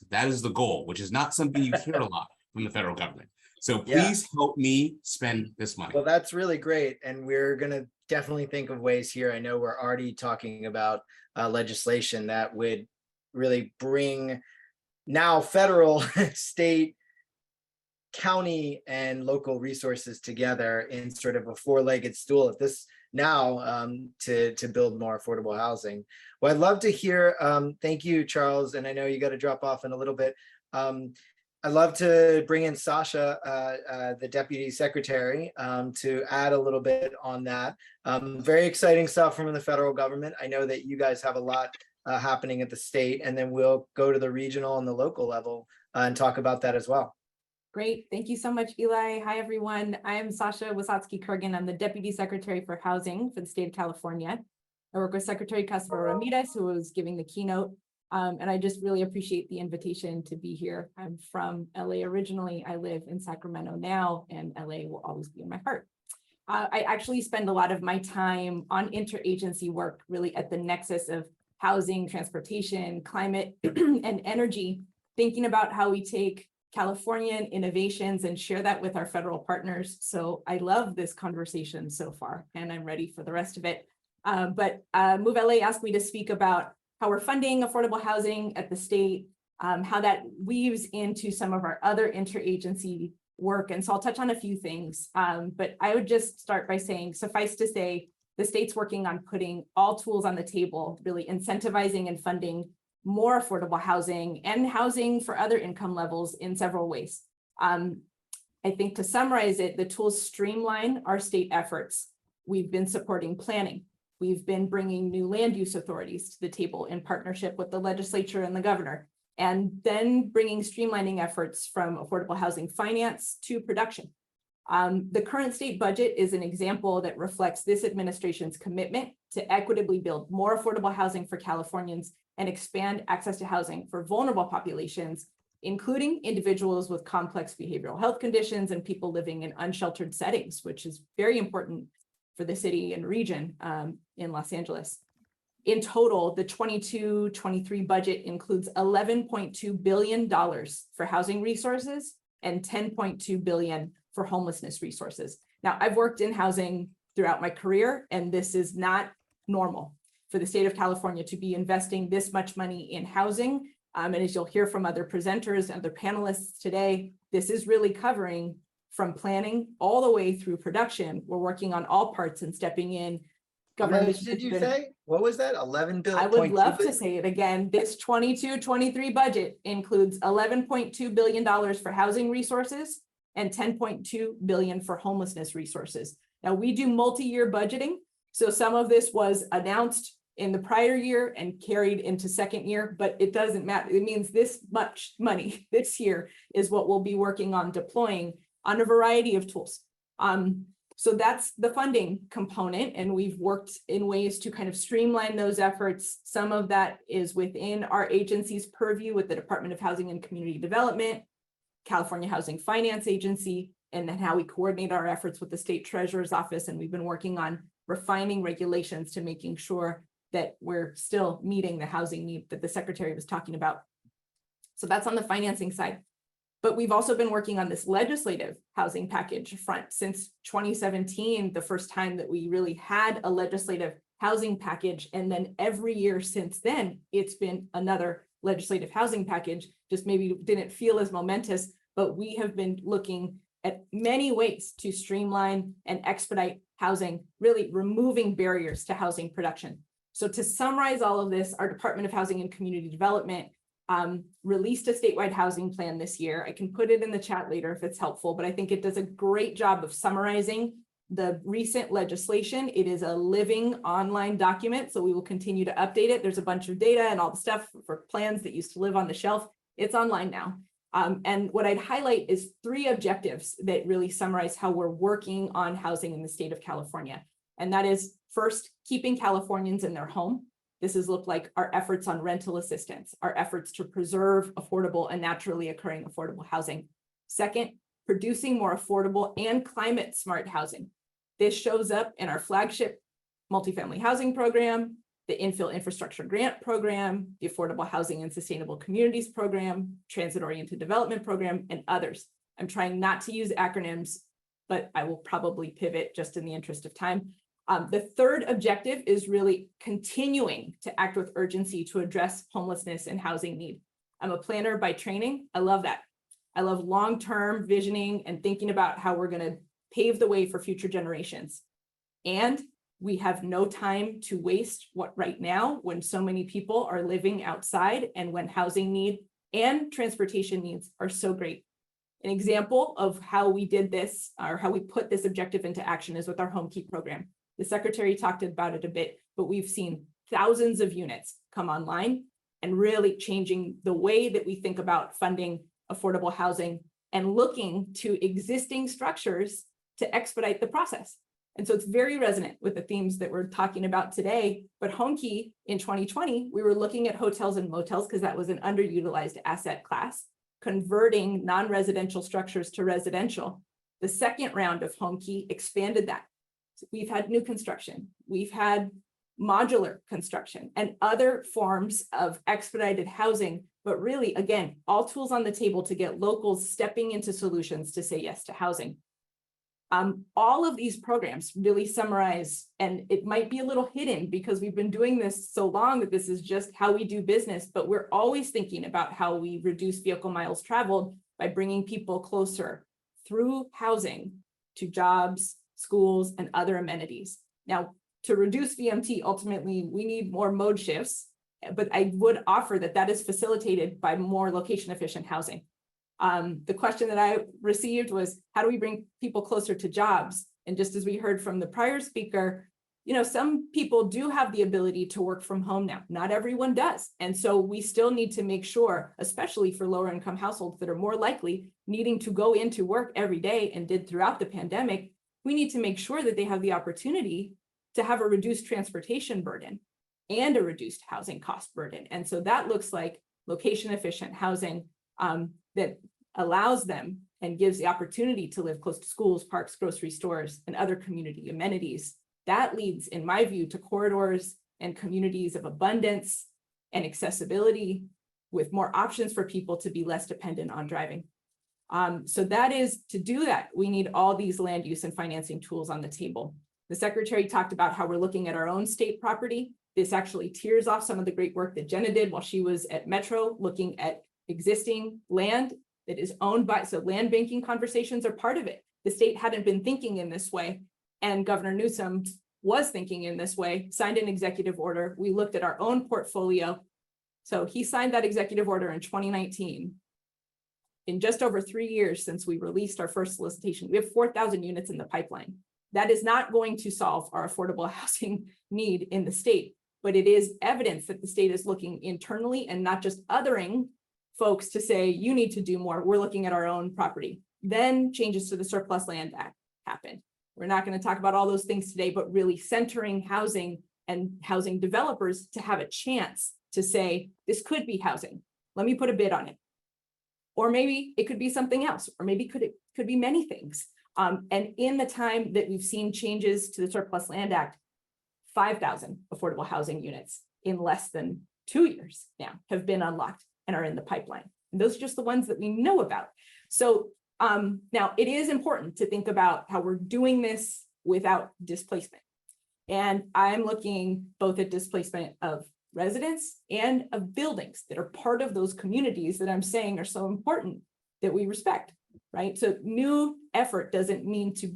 That is the goal, which is not something you hear a lot from the federal government. So please help me spend this money. Well, that's really great. And we're going to definitely think of ways here. I know we're already talking about legislation that would really bring now federal, state, county, and local resources together in sort of a four-legged stool at this now to build more affordable housing. Well, I'd love to hear, thank you, Charles, and I know you got to drop off in a little bit. I'd love to bring in Sasha, the Deputy Secretary, to add a little bit on that. Very exciting stuff from the federal government. I know that you guys have a lot happening at the state, and then we'll go to the regional and the local level and talk about that as well. Great. Thank you so much, Eli. Hi, everyone. I'm Sasha Kergan. I'm the Deputy Secretary for Housing for the state of California. I work with Secretary Castro Ramirez, who was giving the keynote. And I just really appreciate the invitation to be here. I'm from LA originally. I live in Sacramento now, and LA will always be in my heart. I actually spend a lot of my time on interagency work, really at the nexus of housing, transportation, climate, and energy, thinking about how we take Californian innovations and share that with our federal partners. So I love this conversation so far, and I'm ready for the rest of it. But Move LA asked me to speak about how we're funding affordable housing at the state, how that weaves into some of our other interagency work. And so I'll touch on a few things, but I would just start by saying, suffice to say, the state's working on putting all tools on the table, really incentivizing and funding more affordable housing and housing for other income levels in several ways. I think to summarize it, the tools streamline our state efforts. We've been supporting planning. We've been bringing new land use authorities to the table in partnership with the legislature and the governor, and then bringing streamlining efforts from affordable housing finance to production. The current state budget is an example that reflects this administration's commitment to equitably build more affordable housing for Californians and expand access to housing for vulnerable populations, including individuals with complex behavioral health conditions and people living in unsheltered settings, which is very important for the city and region in Los Angeles. In total, the 22-23 budget includes $11.2 billion for housing resources and $10.2 billion for homelessness resources. Now, I've worked in housing throughout my career, and this is not normal for the state of California to be investing this much money in housing. And as you'll hear from other presenters and other panelists today, this is really covering from planning all the way through production. We're working on all parts and stepping in. How much did you say? What was that? 11 billion? I would love to say it again. This 22-23 budget includes $11.2 billion for housing resources and $10.2 billion for homelessness resources. Now, we do multi-year budgeting. So some of this was announced in the prior year and carried into second year, but it doesn't matter. It means this much money this year is what we'll be working on deploying on a variety of tools. So that's the funding component, and we've worked in ways to kind of streamline those efforts. Some of that is within our agency's purview with the Department of Housing and Community Development, California Housing Finance Agency, and then how we coordinate our efforts with the State Treasurer's Office. And we've been working on refining regulations to making sure that we're still meeting the housing need that the Secretary was talking about. So that's on the financing side. But we've also been working on this legislative housing package front since 2017, the first time that we really had a legislative housing package. And then every year since then, it's been another legislative housing package, just maybe didn't feel as momentous, but we have been looking at many ways to streamline and expedite housing, really removing barriers to housing production. So to summarize all of this, our Department of Housing and Community Development released a statewide housing plan this year. I can put it in the chat later if it's helpful, but I think it does a great job of summarizing the recent legislation. It is a living online document, so we will continue to update it. There's a bunch of data and all the stuff for plans that used to live on the shelf. It's online now. And what I'd highlight is 3 objectives that really summarize how we're working on housing in the state of California. And that is, first, keeping Californians in their home. This has looked like our efforts on rental assistance, our efforts to preserve affordable and naturally occurring affordable housing. Second, producing more affordable and climate smart housing. This shows up in our flagship multifamily housing program, the infill infrastructure grant program, the affordable housing and sustainable communities program, transit-oriented development program, and others. I'm trying not to use acronyms, but I will probably pivot just in the interest of time. The third objective is really continuing to act with urgency to address homelessness and housing need. I'm a planner by training. I love that. I love long-term visioning and thinking about how we're going to pave the way for future generations. And we have no time to waste right now when so many people are living outside and when housing need and transportation needs are so great. An example of how we did this or how we put this objective into action is with our Home Key program. The secretary talked about it a bit, but we've seen thousands of units come online and really changing the way that we think about funding affordable housing and looking to existing structures to expedite the process. And so it's very resonant with the themes that we're talking about today. But Home Key in 2020, we were looking at hotels and motels because that was an underutilized asset class, converting non-residential structures to residential. The second round of Home Key expanded that. So we've had new construction, we've had modular construction and other forms of expedited housing, but really, again, all tools on the table to get locals stepping into solutions to say yes to housing. All of these programs really summarize, and it might be a little hidden because we've been doing this so long that this is just how we do business, but we're always thinking about how we reduce vehicle miles traveled by bringing people closer through housing to jobs, schools, and other amenities. Now, to reduce VMT, ultimately, we need more mode shifts, but I would offer that that is facilitated by more location efficient housing. The question that I received was, how do we bring people closer to jobs? And just as we heard from the prior speaker, you know, some people do have the ability to work from home now. Not everyone does. And so we still need to make sure, especially for lower income households that are more likely needing to go into work every day and did throughout the pandemic, we need to make sure that they have the opportunity to have a reduced transportation burden and a reduced housing cost burden. And so that looks like location efficient housing that allows them and gives the opportunity to live close to schools, parks, grocery stores, and other community amenities. That leads, in my view, to corridors and communities of abundance and accessibility with more options for people to be less dependent on driving. So that is, to do that, we need all these land use and financing tools on the table. The secretary talked about how we're looking at our own state property. This actually tears off some of the great work that Jenna did while she was at Metro, looking at existing land that is owned by, so land banking conversations are part of it. The state hadn't been thinking in this way, and Governor Newsom was thinking in this way, signed an executive order. We looked at our own portfolio. So he signed that executive order in 2019. In just over 3 years since we released our first solicitation, we have 4,000 units in the pipeline. That is not going to solve our affordable housing need in the state, but it is evidence that the state is looking internally and not just othering folks to say, you need to do more. We're looking at our own property. Then changes to the Surplus Land Act happened. We're not going to talk about all those things today, but really centering housing and housing developers to have a chance to say, this could be housing. Let me put a bid on it. Or maybe it could be something else, or maybe it could be many things. And in the time that we've seen changes to the Surplus Land Act, 5,000 affordable housing units in less than 2 years now have been unlocked and are in the pipeline. And those are just the ones that we know about. So now it is important to think about how we're doing this without displacement. And I'm looking both at displacement of residents and of buildings that are part of those communities that I'm saying are so important that we respect, right? So new effort doesn't need to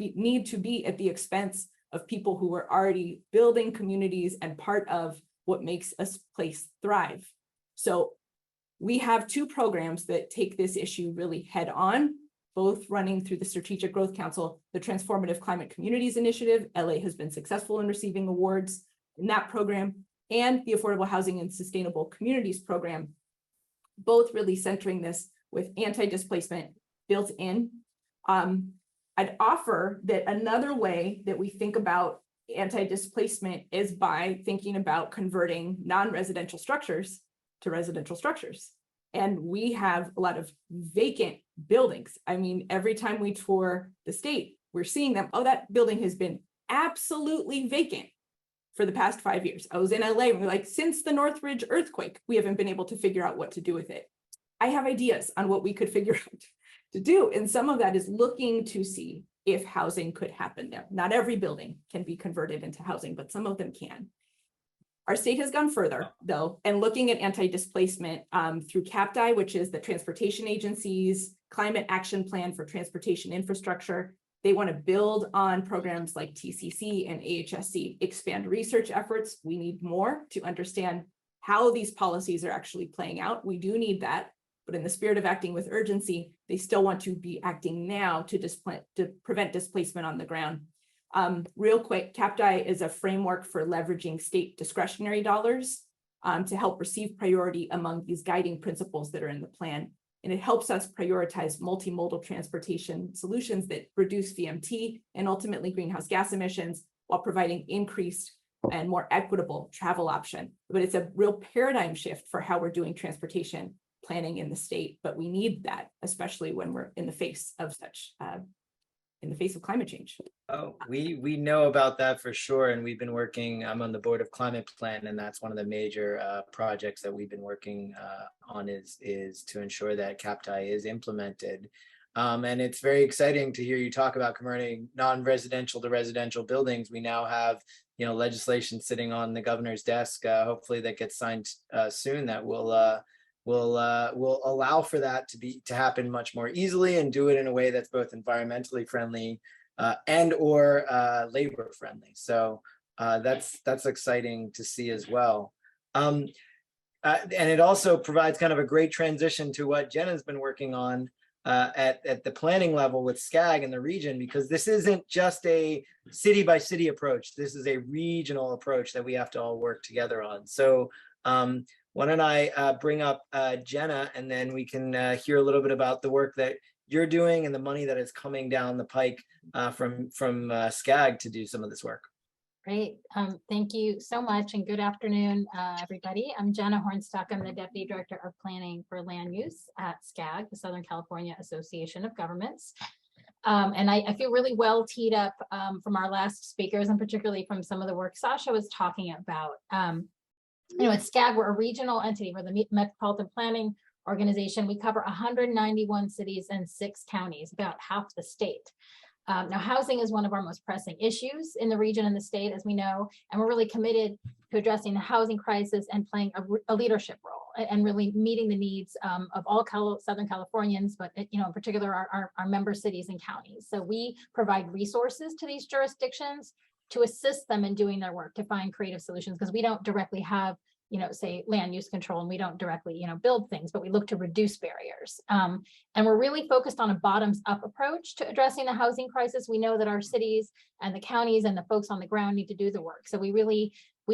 be at the expense of people who are already building communities and part of what makes a place thrive. So we have 2 programs that take this issue really head on, both running through the Strategic Growth Council. The Transformative Climate Communities Initiative, LA has been successful in receiving awards in that program, and the Affordable Housing and Sustainable Communities program, both really centering this with anti-displacement built in. I'd offer that another way that we think about anti-displacement is by thinking about converting non-residential structures to residential structures. And we have a lot of vacant buildings. I mean, every time we tour the state, we're seeing them. Oh, that building has been absolutely vacant for the past 5 years. I was in LA and we're like, since the Northridge earthquake, we haven't been able to figure out what to do with it. I have ideas on what we could figure out to do. And some of that is looking to see if housing could happen there. Not every building can be converted into housing, but some of them can. Our state has gone further though, and looking at anti-displacement through CAPDI, which is the Transportation Agency's Climate Action Plan for Transportation Infrastructure. They want to build on programs like TCC and AHSC, expand research efforts. We need more to understand how these policies are actually playing out. We do need that, but in the spirit of acting with urgency, they still want to be acting now to prevent displacement on the ground. Real quick, CAPDI is a framework for leveraging state discretionary dollars to help receive priority among these guiding principles that are in the plan. And it helps us prioritize multimodal transportation solutions that reduce VMT and ultimately greenhouse gas emissions while providing increased and more equitable travel option. But it's a real paradigm shift for how we're doing transportation planning in the state. But we need that, especially when we're in the face of such in the face of climate change. Oh, we know about that for sure. And we've been working, I'm on the board of Climate Plan, and that's one of the major projects that we've been working on is to ensure that CAPDI is implemented. And it's very exciting to hear you talk about converting non-residential to residential buildings. We now have, legislation sitting on the governor's desk, hopefully that gets signed soon, that will allow for that to happen much more easily and do it in a way that's both environmentally friendly and or labor friendly. So that's exciting to see as well. And it also provides kind of a great transition to what Jenna's been working on at the planning level with SCAG in the region, because this isn't just a city by city approach. This is a regional approach that we have to all work together on. So why don't I bring up Jenna, and then we can hear a little bit about the work that you're doing and the money that is coming down the pike from SCAG to do some of this work. Great. Thank you so much, and good afternoon, everybody. I'm Jenna Hornstock. I'm the Deputy Director of Planning for Land Use at SCAG, the Southern California Association of Governments. And I feel really well teed up from our last speakers, and particularly from some of the work Sasha was talking about. At SCAG, we're a regional entity. We're the Metropolitan Planning Organization. We cover 191 cities and 6 counties, about half the state. Now, housing is one of our most pressing issues in the region and the state, as we know, and we're really committed to addressing the housing crisis and playing a leadership role and really meeting the needs of all Southern Californians, but in particular our member cities and counties. So we provide resources to these jurisdictions to assist them in doing their work, to find creative solutions, because we don't directly have, say land use control, and we don't directly, build things, but we look to reduce barriers. And we're really focused on a bottoms up approach to addressing the housing crisis. We know that our cities and the counties and the folks on the ground need to do the work. So we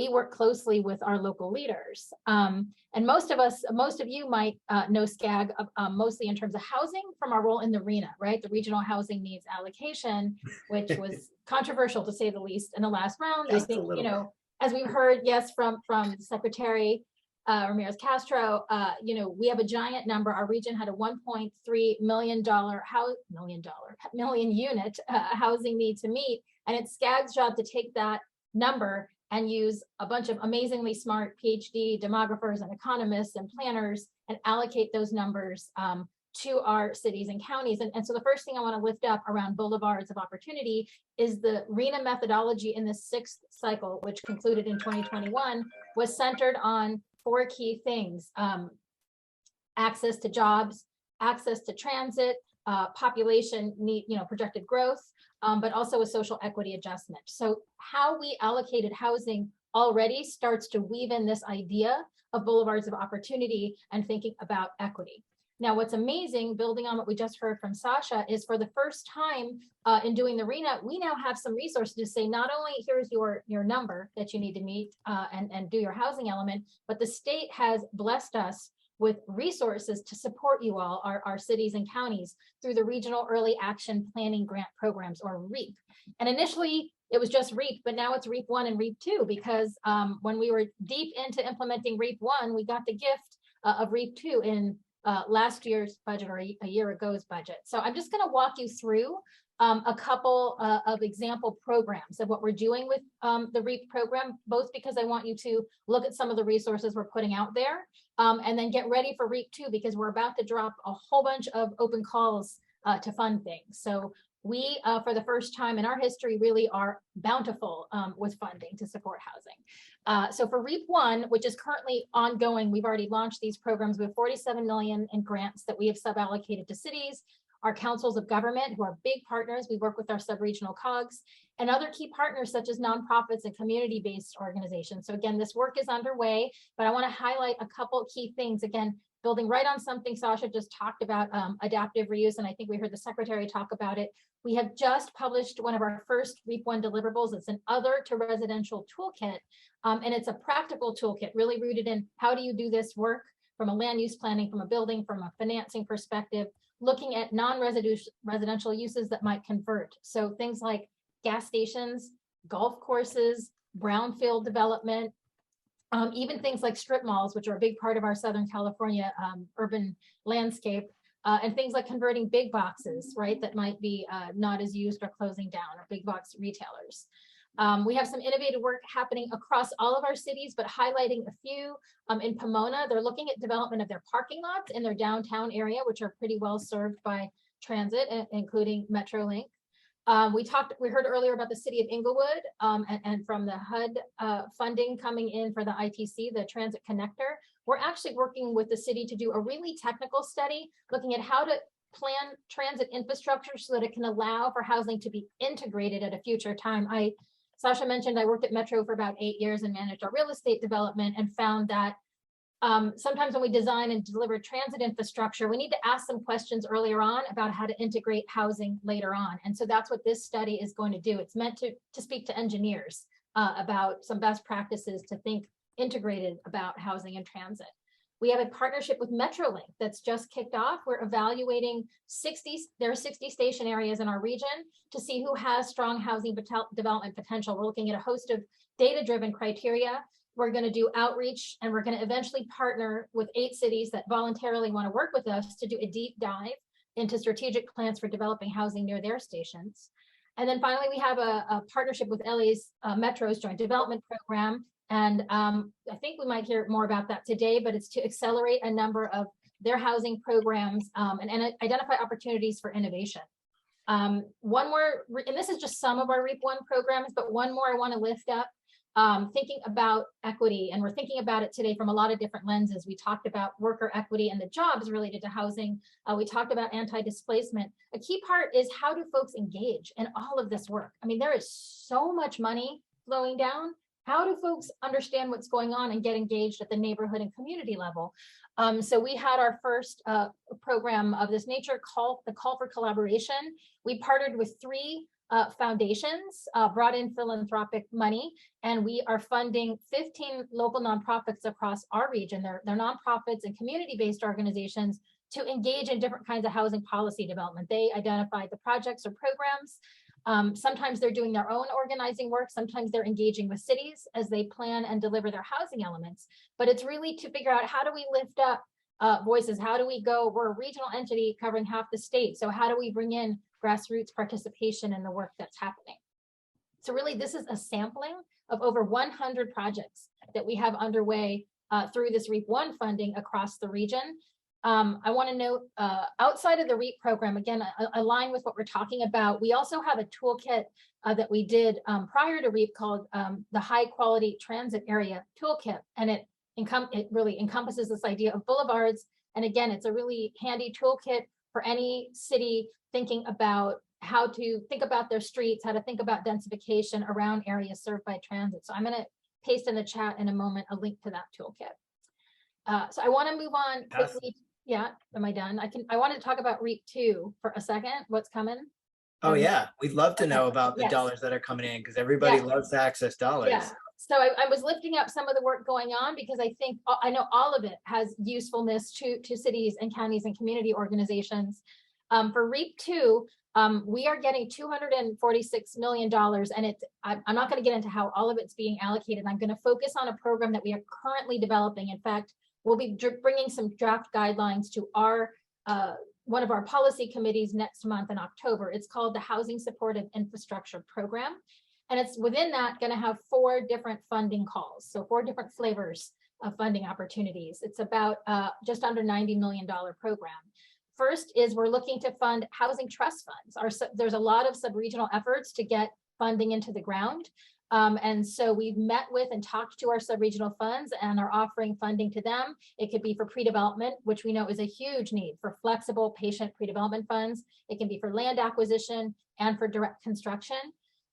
work closely with our local leaders. And most of you might know SCAG mostly in terms of housing from our role in the RHNA, right? The Regional Housing Needs Allocation, which was controversial to say the least in the last round. I think, as we've heard, yes, from Secretary Ramirez Castro, we have a giant number. Our region had a $1.3 million unit housing need to meet, and it's SCAG's job to take that number and use a bunch of amazingly smart PhD demographers and economists and planners and allocate those numbers to our cities and counties. And so the first thing I want to lift up around Boulevards of Opportunity is the RHNA methodology in the 6th cycle, which concluded in 2021, was centered on 4 key things: access to jobs, access to transit, population need, projected growth, but also a social equity adjustment. So how we allocated housing already starts to weave in this idea of Boulevards of Opportunity and thinking about equity. Now, what's amazing, building on what we just heard from Sasha, is for the first time in doing the RHNA, we now have some resources to say, not only here's your number that you need to meet and do your housing element, but the state has blessed us with resources to support you all, our cities and counties, through the Regional Early Action Planning Grant Programs, or REAP. And initially, it was just REAP, but now it's REAP 1 and REAP 2 because when we were deep into implementing REAP 1, we got the gift of REAP 2 in last year's budget or a year ago's budget. So I'm just going to walk you through a couple of example programs of what we're doing with the REAP program, both because I want you to look at some of the resources we're putting out there and then get ready for REAP 2 because we're about to drop a whole bunch of open calls to fund things. So we, for the first time in our history, really are bountiful with funding to support housing. So for REAP 1, which is currently ongoing, we've already launched these programs with 47 million in grants that we have suballocated to cities, our councils of government, who are big partners. We work with our sub-regional COGs and other key partners such as nonprofits and community-based organizations. So again, this work is underway, but I want to highlight a couple key things. Again, building right on something Sasha just talked about, adaptive reuse, and I think we heard the secretary talk about it. We have just published one of our first REAP 1 deliverables. It's an other to residential toolkit, and it's a practical toolkit really rooted in how do you do this work from a land use planning, from a building, from a financing perspective, looking at non-residential uses that might convert. So things like gas stations, golf courses, brownfield development, even things like strip malls, which are a big part of our Southern California urban landscape, and things like converting big boxes, right, that might be not as used or closing down, or big box retailers. We have some innovative work happening across all of our cities, but highlighting a few. In Pomona, they're looking at development of their parking lots in their downtown area, which are pretty well served by transit, including MetroLink. We heard earlier about the city of Inglewood and from the HUD funding coming in for the ITC, the transit connector. We're actually working with the city to do a really technical study, looking at how to plan transit infrastructure so that it can allow for housing to be integrated at a future time. Sasha mentioned I worked at Metro for about 8 years and managed our real estate development and found that sometimes when we design and deliver transit infrastructure, we need to ask some questions earlier on about how to integrate housing later on. And so that's what this study is going to do. It's meant to speak to engineers about some best practices to think integrated about housing and transit. We have a partnership with MetroLink that's just kicked off. We're evaluating there are 60 station areas in our region to see who has strong housing development potential. We're looking at a host of data-driven criteria. We're going to do outreach, and we're going to eventually partner with 8 cities that voluntarily want to work with us to do a deep dive into strategic plans for developing housing near their stations. And then finally, we have a partnership with LA's Metro's Joint Development Program. And I think we might hear more about that today, but it's to accelerate a number of their housing programs and identify opportunities for innovation. One more, and this is just some of our REAP 1 programs, but one more I want to lift up, thinking about equity. And we're thinking about it today from a lot of different lenses. We talked about worker equity and the jobs related to housing. We talked about anti-displacement. A key part is how do folks engage in all of this work? I mean, there is so much money flowing down. How do folks understand what's going on and get engaged at the neighborhood and community level? So we had our first program of this nature, the Call for Collaboration. We partnered with 3 foundations, brought in philanthropic money, and we are funding 15 local nonprofits across our region. They're nonprofits and community-based organizations to engage in different kinds of housing policy development. They identified the projects or programs. Sometimes they're doing their own organizing work. Sometimes they're engaging with cities as they plan and deliver their housing elements. But it's really to figure out, how do we lift up voices? How do we go? We're a regional entity covering half the state. So how do we bring in grassroots participation in the work that's happening? So really, this is a sampling of over 100 projects that we have underway through this REAP 1 funding across the region. I want to note, outside of the REAP program, again, align with what we're talking about, we also have a toolkit that we did prior to REAP called the High Quality Transit Area Toolkit. And it really encompasses this idea of boulevards. And again, it's a really handy toolkit for any city thinking about how to think about their streets, how to think about densification around areas served by transit. So I'm going to paste in the chat in a moment a link to that toolkit. So I want to move on quickly. Yeah, am I done? I wanted to talk about REAP 2 for a second. What's coming? Oh yeah, we'd love to know about the dollars that are coming in, because everybody loves to access dollars. Yeah. So I was lifting up some of the work going on because I know all of it has usefulness to cities and counties and community organizations. For REAP 2, we are getting $246 million, and I'm not going to get into how all of it's being allocated. I'm going to focus on a program that we are currently developing. In fact, we'll be bringing some draft guidelines to our one of our policy committees next month in October. It's called the Housing Supportive Infrastructure Program. And it's within that going to have 4 different funding calls. So 4 different flavors of funding opportunities. It's about just under $90 million program. First is we're looking to fund housing trust funds. There's a lot of sub-regional efforts to get funding into the ground. And so we've met with and talked to our sub-regional funds and are offering funding to them. It could be for pre-development, which we know is a huge need for flexible patient pre-development funds. It can be for land acquisition and for direct construction.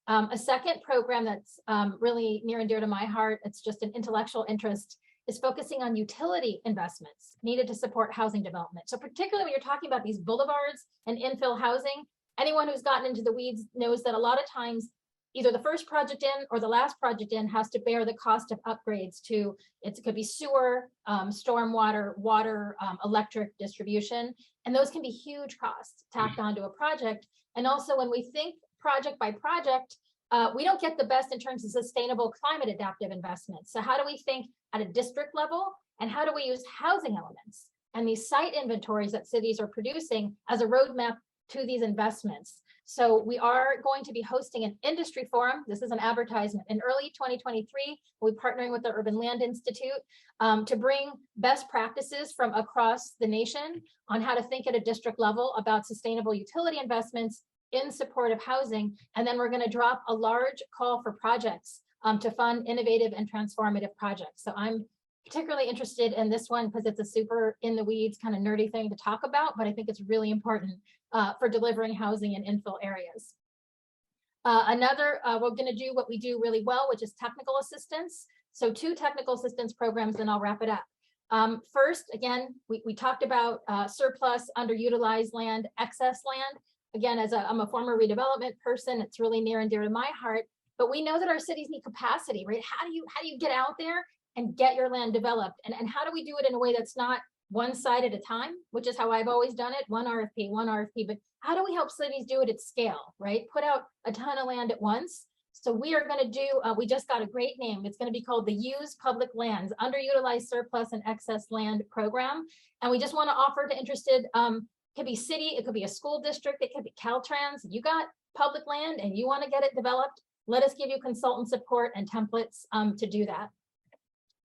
A second program that's really near and dear to my heart, it's just an intellectual interest, is focusing on utility investments needed to support housing development. So particularly when you're talking about these boulevards and infill housing, anyone who's gotten into the weeds knows that a lot of times either the first project in or the last project in has to bear the cost of upgrades to, it could be sewer, stormwater, water, electric distribution, and those can be huge costs tacked onto a project. And also when we think project by project, we don't get the best in terms of sustainable climate adaptive investments. So how do we think at a district level, and how do we use housing elements and these site inventories that cities are producing as a roadmap to these investments? So we are going to be hosting an industry forum. This is an advertisement. In early 2023, we'll be partnering with the Urban Land Institute to bring best practices from across the nation on how to think at a district level about sustainable utility investments in support of housing. And then we're going to drop a large call for projects to fund innovative and transformative projects. So I'm particularly interested in this one because it's a super in the weeds kind of nerdy thing to talk about, but I think it's really important for delivering housing in infill areas. We're going to do what we do really well, which is technical assistance. So 2 technical assistance programs, then I'll wrap it up. First, again, we talked about surplus, underutilized land, excess land. Again, I'm a former redevelopment person, it's really near and dear to my heart, but we know that our cities need capacity, right? How do you get out there and get your land developed? And how do we do it in a way that's not one side at a time, which is how I've always done it, one RFP, but how do we help cities do it at scale, right? Put out a ton of land at once. So we are going to do, we just got a great name. It's going to be called the Used Public Lands, Underutilized Surplus and Excess Land Program. And we just want to offer to interested, it could be city, it could be a school district, it could be Caltrans. You got public land and you want to get it developed, let us give you consultant support and templates to do that.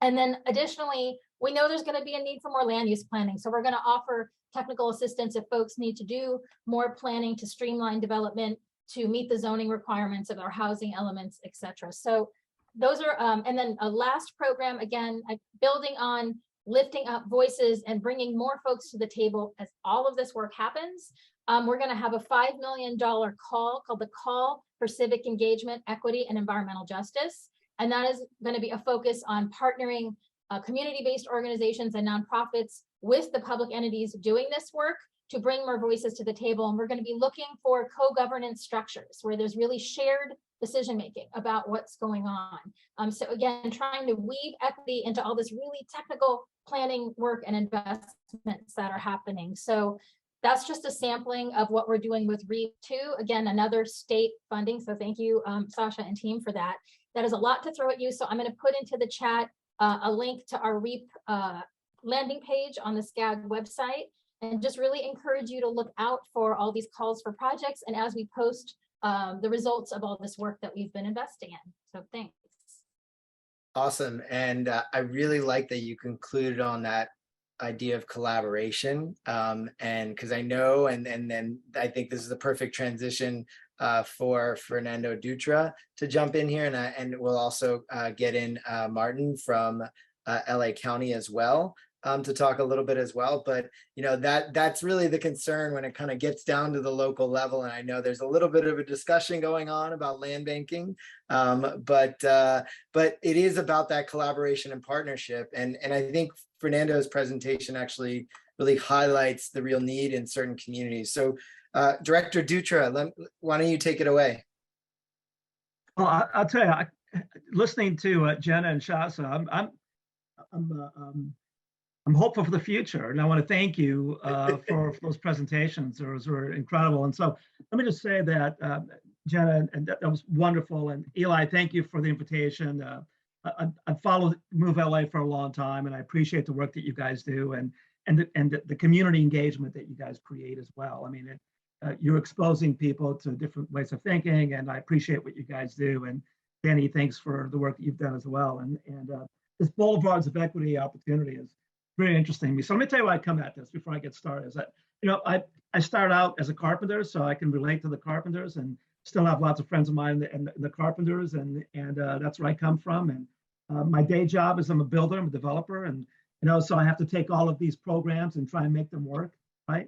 And then additionally, we know there's going to be a need for more land use planning. So we're going to offer technical assistance if folks need to do more planning to streamline development, to meet the zoning requirements of our housing elements, et cetera. So those are, and then a last program, again, building on lifting up voices and bringing more folks to the table as all of this work happens. We're going to have a $5 million call called the Call for Civic Engagement, Equity, and Environmental Justice. And that is going to be a focus on partnering community-based organizations and nonprofits with the public entities doing this work to bring more voices to the table. And we're going to be looking for co-governance structures where there's really shared decision-making about what's going on. So again, trying to weave equity into all this really technical planning work and investments that are happening. So that's just a sampling of what we're doing with REAP 2. Again, another state funding. So thank you, Sasha and team for that. That is a lot to throw at you. So I'm going to put into the chat a link to our REAP landing page on the SCAG website, and just really encourage you to look out for all these calls for projects and as we post the results of all this work that we've been investing in. So thanks. Awesome. And I really like that you concluded on that idea of collaboration. And because I know, and then I think this is the perfect transition for Fernando Dutra to jump in here. And we'll also get in Martin from LA County as well to talk a little bit as well. But, you know, that's really the concern when it kind of gets down to the local level. And I know there's a little bit of a discussion going on about land banking, but it is about that collaboration and partnership. And I think Fernando's presentation actually really highlights the real need in certain communities. So Director Dutra, why don't you take it away? Well, I'll tell you, listening to Jenna and Sasha, I'm hopeful for the future, and I want to thank you for those presentations. Those were incredible. And so let me just say that, Jenna, and that was wonderful. And Eli, thank you for the invitation. I've followed Move LA for a long time, and I appreciate the work that you guys do and the community engagement that you guys create as well. I mean, you're exposing people to different ways of thinking, and I appreciate what you guys do. And Danny, thanks for the work that you've done as well. And this Boulevards of Equity opportunity is very interesting to me. So let me tell you why I come at this before I get started. Is that, you know, I started out as a carpenter, so I can relate to the carpenters, and still have lots of friends of mine in the carpenters, and that's where I come from. And my day job is I'm a builder, I'm a developer, and you know, so I have to take all of these programs and try and make them work, right?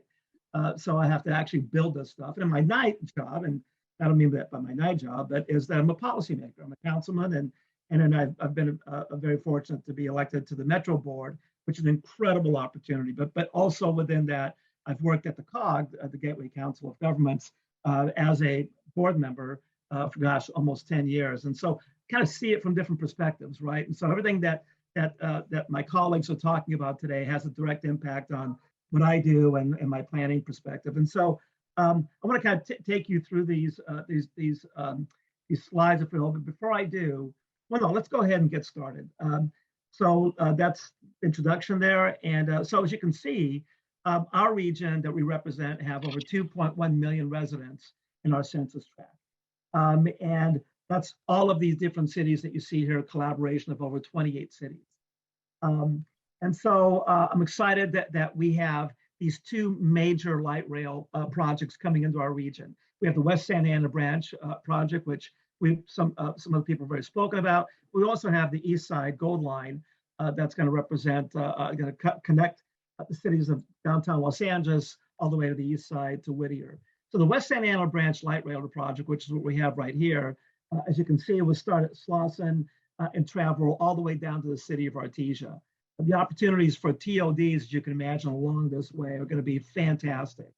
So I have to actually build this stuff. And my night job, and I don't mean that by my night job, but is that I'm a policymaker. I'm a councilman, and then I've been very fortunate to be elected to the Metro Board, which is an incredible opportunity. But also within that, I've worked at the COG, the Gateway Council of Governments, as a board member for gosh, almost 10 years. And so kind of see it from different perspectives, right? And so everything that my colleagues are talking about today has a direct impact on what I do and my planning perspective. And so I want to kind of take you through these slides, if you will. But before I do, well, no, let's go ahead and get started. So that's introduction there. And so as you can see, our region that we represent have over 2.1 million residents in our census tract. And that's all of these different cities that you see here, a collaboration of over 28 cities. And so I'm excited that we have these two major light rail projects coming into our region. We have the West Santa Ana Branch project, which some of the people have already spoken about. We also have the East Side Gold Line that's going to represent, going to connect the cities of downtown Los Angeles all the way to the East Side to Whittier. So the West Santa Ana Branch Light Rail project, which is what we have right here, as you can see, it was started at Slauson and travel all the way down to the city of Artesia. The opportunities for TODs, as you can imagine, along this way are going to be fantastic.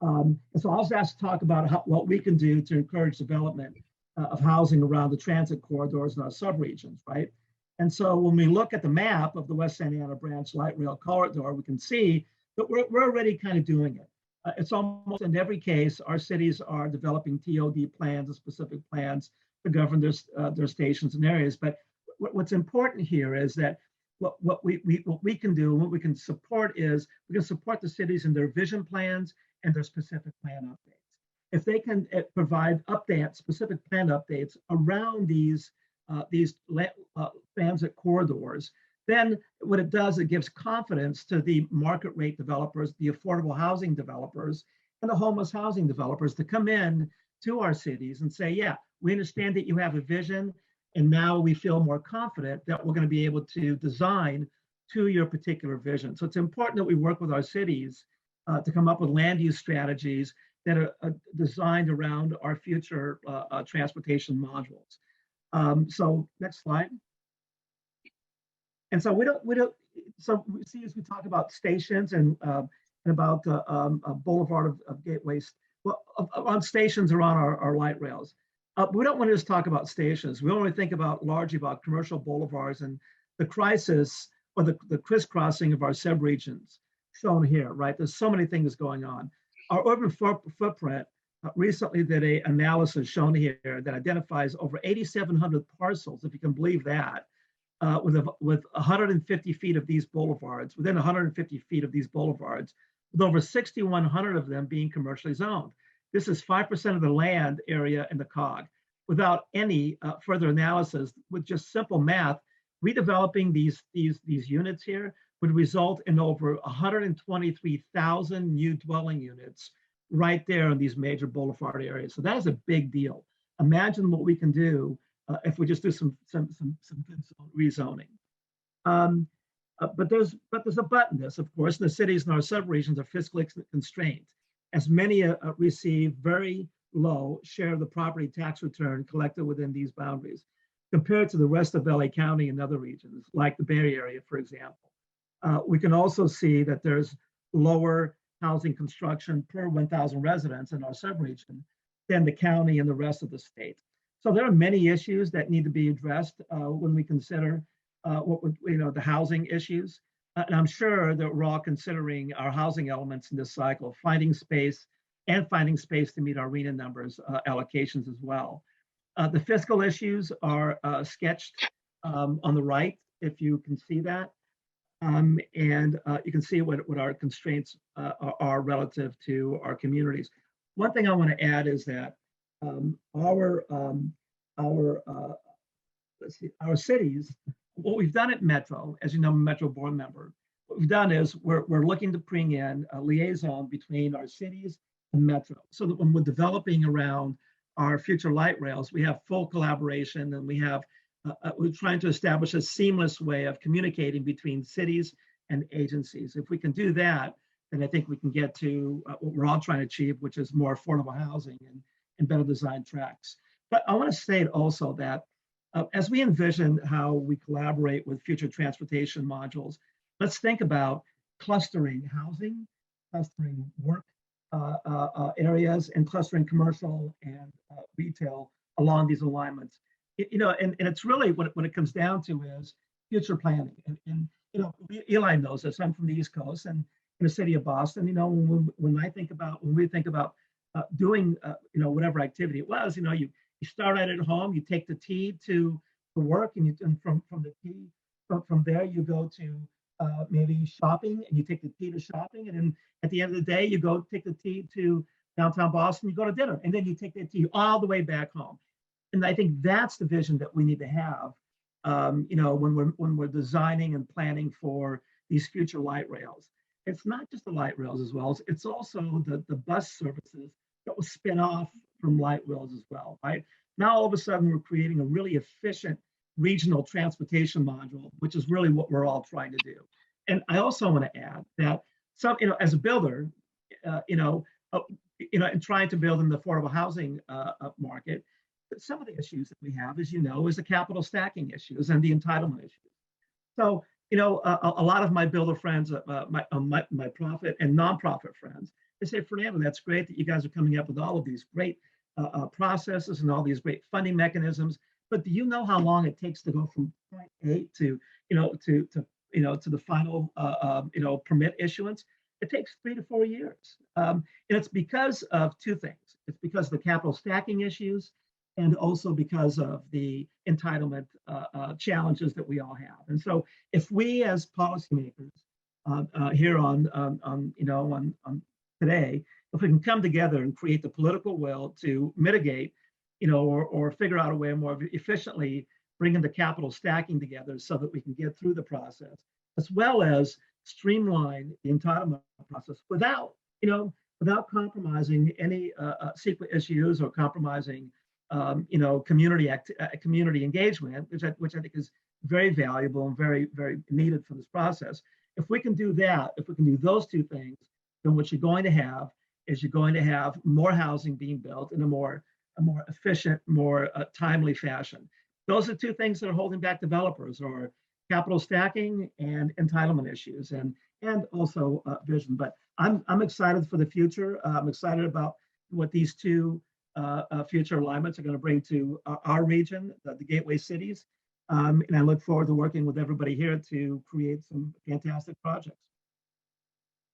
And so I was asked to talk about what we can do to encourage development of housing around the transit corridors in our subregions, right? And so when we look at the map of the West Santa Ana Branch Light Rail corridor, we can see that we're already kind of doing it. It's almost in every case, our cities are developing TOD plans and specific plans to govern their stations and areas. But what's important here is that what we can do and what we can support is we can support the cities in their vision plans and their specific plan updates. If they can provide specific plan updates around these transit corridors, then what it does, it gives confidence to the market rate developers, the affordable housing developers, and the homeless housing developers to come in to our cities and say, yeah, we understand that you have a vision, and now we feel more confident that we're going to be able to design to your particular vision. So it's important that we work with our cities to come up with land use strategies that are designed around our future transportation modules. So next slide. And so so we see as we talk about stations and about Boulevard of Gateways, well, on stations around our light rails. We don't want to just talk about stations. We want to think largely about commercial boulevards and the crisis or the crisscrossing of our subregions shown here, right? There's so many things going on. Our urban footprint recently did an analysis shown here that identifies over 8,700 parcels, if you can believe that, with 150 feet of these boulevards, within 150 feet of these boulevards, with over 6,100 of them being commercially zoned. This is 5% of the land area in the COG. Without any further analysis, with just simple math, redeveloping these units here would result in over 123,000 new dwelling units right there in these major boulevard areas. So that is a big deal. Imagine what we can do if we just do some good rezoning. But there's a but in this, of course. The cities in our subregions are fiscally constrained, as many receive very low share of the property tax return collected within these boundaries, compared to the rest of LA County and other regions, like the Bay Area, for example. We can also see that there's lower housing construction per 1,000 residents in our subregion than the county and the rest of the state. So there are many issues that need to be addressed when we consider the housing issues. And I'm sure that we're all considering our housing elements in this cycle, finding space to meet our RENA numbers allocations as well. The fiscal issues are sketched on the right, if you can see that. And you can see what our constraints are relative to our communities. One thing I want to add is that our cities, what we've done at Metro, as you know, I'm a Metro board member, what we've done is we're looking to bring in a liaison between our cities and Metro, so that when we're developing around our future light rails, we have full collaboration, and we're trying to establish a seamless way of communicating between cities and agencies. If we can do that, then I think we can get to what we're all trying to achieve, which is more affordable housing and better designed tracks. But I want to state also that as we envision how we collaborate with future transportation modules, let's think about clustering housing, clustering work areas, and clustering commercial and retail along these alignments. And it's really what it comes down to is future planning. And Eli knows this. I'm from the East Coast and in the city of Boston. When we think about doing whatever activity it was, you start out at home, you take the T to work, and from the T from there you go to maybe shopping, and you take the T to shopping, and then at the end of the day you go take the T to downtown Boston, you go to dinner, and then you take the T all the way back home. And I think that's the vision that we need to have, when we're designing and planning for these future light rails. It's not just the light rails as well, it's also the bus services that will spin off from light rails as well, right? Now, all of a sudden, we're creating a really efficient regional transportation module, which is really what we're all trying to do. And I also want to add that as a builder, and trying to build in the affordable housing market, some of the issues that we have, as you know, is the capital stacking issues and the entitlement issues. So, a lot of my builder friends, my profit and nonprofit friends, they say, Fernando, that's great that you guys are coming up with all of these great processes and all these great funding mechanisms. But do you know how long it takes to go from point A to the final permit issuance? It takes 3 to 4 years, and it's because of two things. It's because of the capital stacking issues, and also because of the entitlement challenges that we all have. And so, if we as policymakers here on today, if we can come together and create the political will to mitigate, or figure out a way more efficiently bringing the capital stacking together so that we can get through the process, as well as streamline the entitlement process without compromising any secret issues or compromising community engagement, which I think is very valuable and very, very needed for this process. If we can do that, if we can do those two things, then what you're going to have is more housing being built in a more efficient, more timely fashion. Those are two things that are holding back developers, or capital stacking and entitlement issues, and also vision. But I'm excited for the future. I'm excited about what these two future alignments are going to bring to our region, the gateway cities. And I look forward to working with everybody here to create some fantastic projects.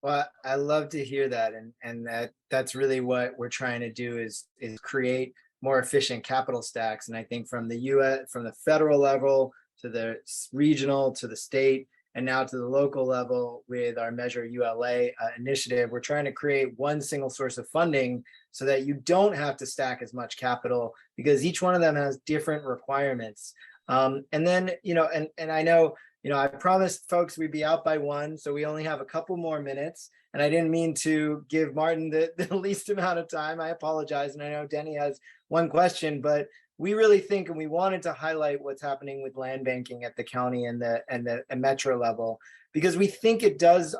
Well, I love to hear that, and that's really what we're trying to do is create more efficient capital stacks. And I think from the federal level to the regional to the state and now to the local level with our Measure ULA initiative, we're trying to create one single source of funding so that you don't have to stack as much capital, because each one of them has different requirements. And then, and I know, I promised folks we'd be out by 1, so we only have a couple more minutes. And I didn't mean to give Martin the least amount of time. I apologize. And I know Denny has one question, but we really think, and we wanted to highlight what's happening with land banking at the county and the metro level, because we think it does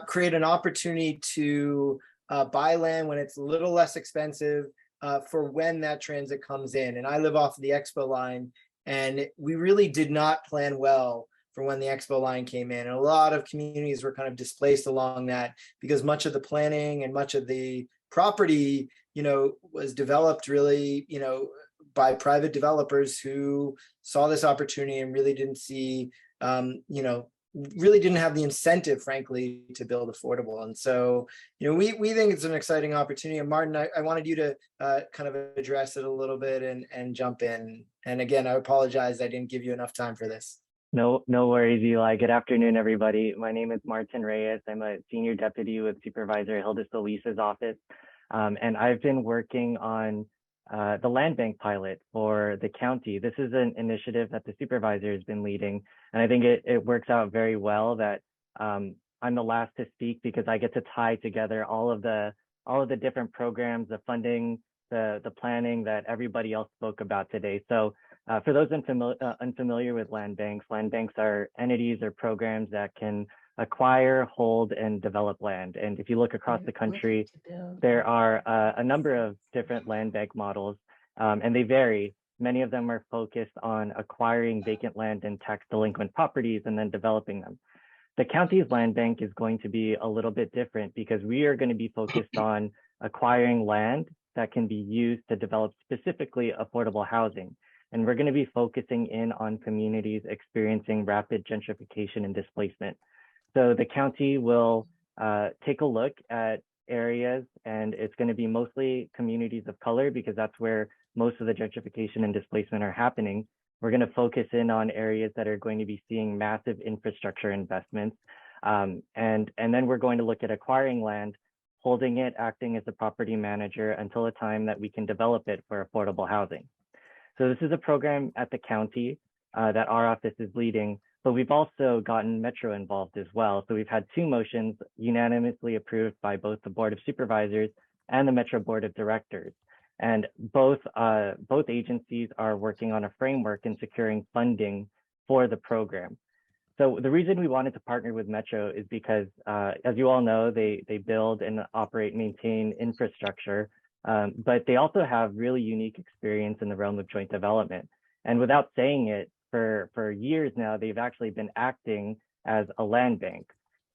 create an opportunity to buy land when it's a little less expensive for when that transit comes in. And I live off of the Expo line, and we really did not plan well for when the Expo line came in. And a lot of communities were kind of displaced along that, because much of the planning and much of the property, was developed really, by private developers who saw this opportunity and really didn't see you know, really didn't have the incentive, frankly, to build affordable. And so, you know, we think it's an exciting opportunity. And Martin, I wanted you to kind of address it a little bit and jump in. And again, I apologize, I didn't give you enough time for this. No worries, Eli. Good afternoon, everybody. My name is Martin Reyes. I'm a senior deputy with Supervisor Hilda Solis's office. And I've been working on the land bank pilot for the county. This is an initiative that the supervisor has been leading. And I think it works out very well that I'm the last to speak because I get to tie together all of the different programs, the funding, the planning that everybody else spoke about today. So for those unfamiliar with land banks are entities or programs that can acquire, hold, and develop land. And if you look across the country, there are a number of different land bank models, and they vary. Many of them are focused on acquiring vacant land and tax delinquent properties and then developing them. The county's land bank is going to be a little bit different because we are going to be focused on acquiring land that can be used to develop specifically affordable housing. And we're going to be focusing in on communities experiencing rapid gentrification and displacement. So the county will take a look at areas, and it's going to be mostly communities of color because that's where most of the gentrification and displacement are happening. We're going to focus in on areas that are going to be seeing massive infrastructure investments. And then we're going to look at acquiring land, holding it, acting as a property manager until a time that we can develop it for affordable housing. So this is a program at the county that our office is leading, but we've also gotten Metro involved as well. So we've had 2 motions unanimously approved by both the Board of Supervisors and the Metro Board of Directors. And both agencies are working on a framework and securing funding for the program. So the reason we wanted to partner with Metro is because, as you all know, they build and operate, maintain infrastructure, but they also have really unique experience in the realm of joint development. And without saying it, for years now, they've actually been acting as a land bank.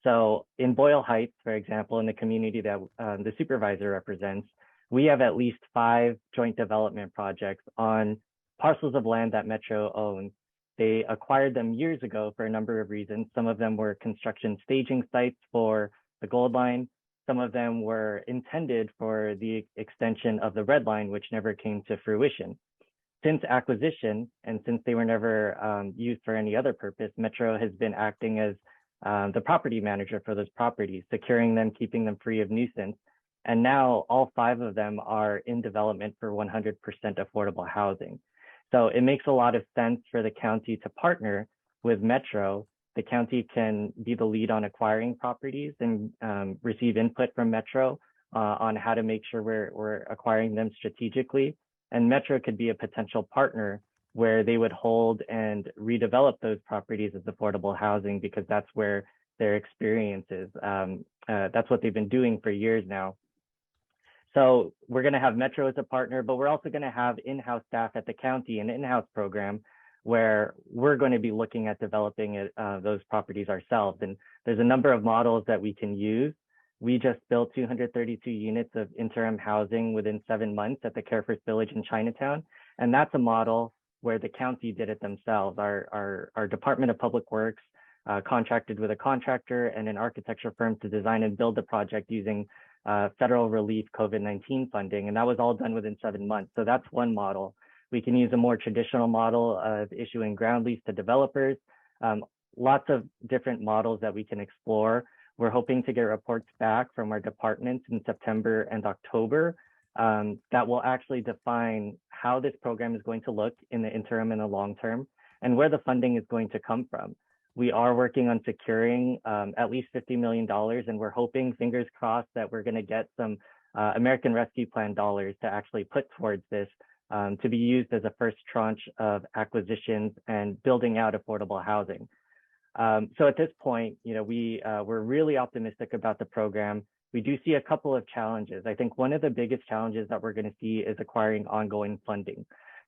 So in Boyle Heights, for example, in the community that the supervisor represents, we have at least 5 joint development projects on parcels of land that Metro owns. They acquired them years ago for a number of reasons. Some of them were construction staging sites for the Gold Line. Some of them were intended for the extension of the Red Line, which never came to fruition. Since acquisition, and since they were never used for any other purpose, Metro has been acting as the property manager for those properties, securing them, keeping them free of nuisance. And now all 5 of them are in development for 100% affordable housing. So it makes a lot of sense for the county to partner with Metro. The county can be the lead on acquiring properties and receive input from Metro on how to make sure we're acquiring them strategically. And Metro could be a potential partner where they would hold and redevelop those properties as affordable housing because that's where their experience is. That's what they've been doing for years now. So we're going to have Metro as a partner, but we're also going to have in-house staff at the county, an in-house program where we're going to be looking at developing those properties ourselves. And there's a number of models that we can use. We just built 232 units of interim housing within 7 months at the Kersh Village in Chinatown. And that's a model where the county did it themselves. Our Department of Public Works contracted with a contractor and an architecture firm to design and build the project using federal relief COVID-19 funding. And that was all done within 7 months. So that's one model. We can use a more traditional model of issuing ground lease to developers. Lots of different models that we can explore. We're hoping to get reports back from our departments in September and October that will actually define how this program is going to look in the interim and the long term and where the funding is going to come from. We are working on securing at least $50 million, and we're hoping, fingers crossed, that we're going to get some American Rescue Plan dollars to actually put towards this to be used as a first tranche of acquisitions and building out affordable housing. So at this point, you know, we're really optimistic about the program. We do see a couple of challenges. I think one of the biggest challenges that we're going to see is acquiring ongoing funding.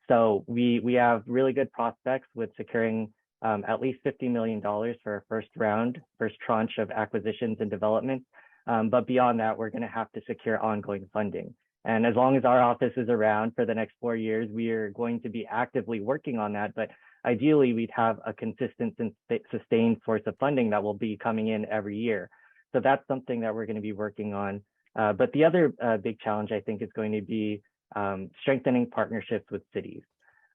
So we have really good prospects with securing at least $50 million for a first tranche of acquisitions and development. But beyond that, we're going to have to secure ongoing funding. And as long as our office is around for the next 4 years, we are going to be actively working on that. But ideally we'd have a consistent and sustained source of funding that will be coming in every year. So that's something that we're going to be working on. But the other big challenge, I think, is going to be strengthening partnerships with cities.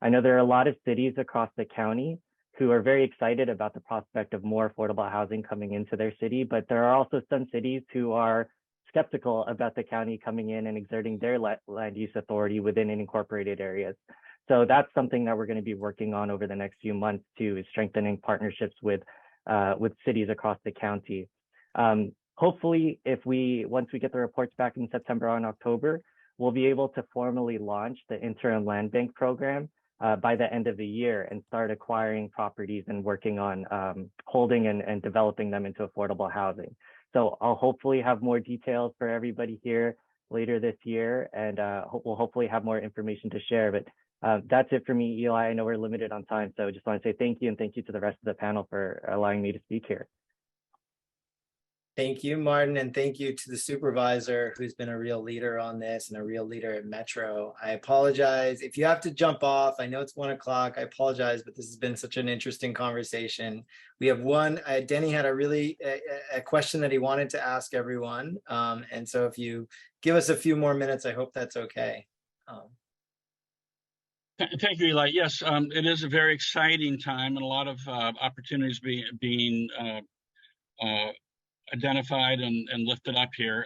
I know there are a lot of cities across the county who are very excited about the prospect of more affordable housing coming into their city, but there are also some cities who are skeptical about the county coming in and exerting their land use authority within incorporated areas. So that's something that we're going to be working on over the next few months too, is strengthening partnerships with cities across the county. Hopefully, once we get the reports back in September and October, we'll be able to formally launch the interim land bank program by the end of the year and start acquiring properties and working on holding and developing them into affordable housing. So I'll hopefully have more details for everybody here later this year, and we'll hopefully have more information to share. But that's it for me, Eli. I know we're limited on time, so I just want to say thank you, and thank you to the rest of the panel for allowing me to speak here. Thank you, Martin, and thank you to the supervisor who's been a real leader on this and a real leader at Metro. I apologize if you have to jump off. I know it's 1 o'clock. I apologize, but this has been such an interesting conversation. We have one. Denny had a question that he wanted to ask everyone, and so if you give us a few more minutes, I hope that's okay. Thank you, Eli. Yes, it is a very exciting time and a lot of opportunities being identified and lifted up here.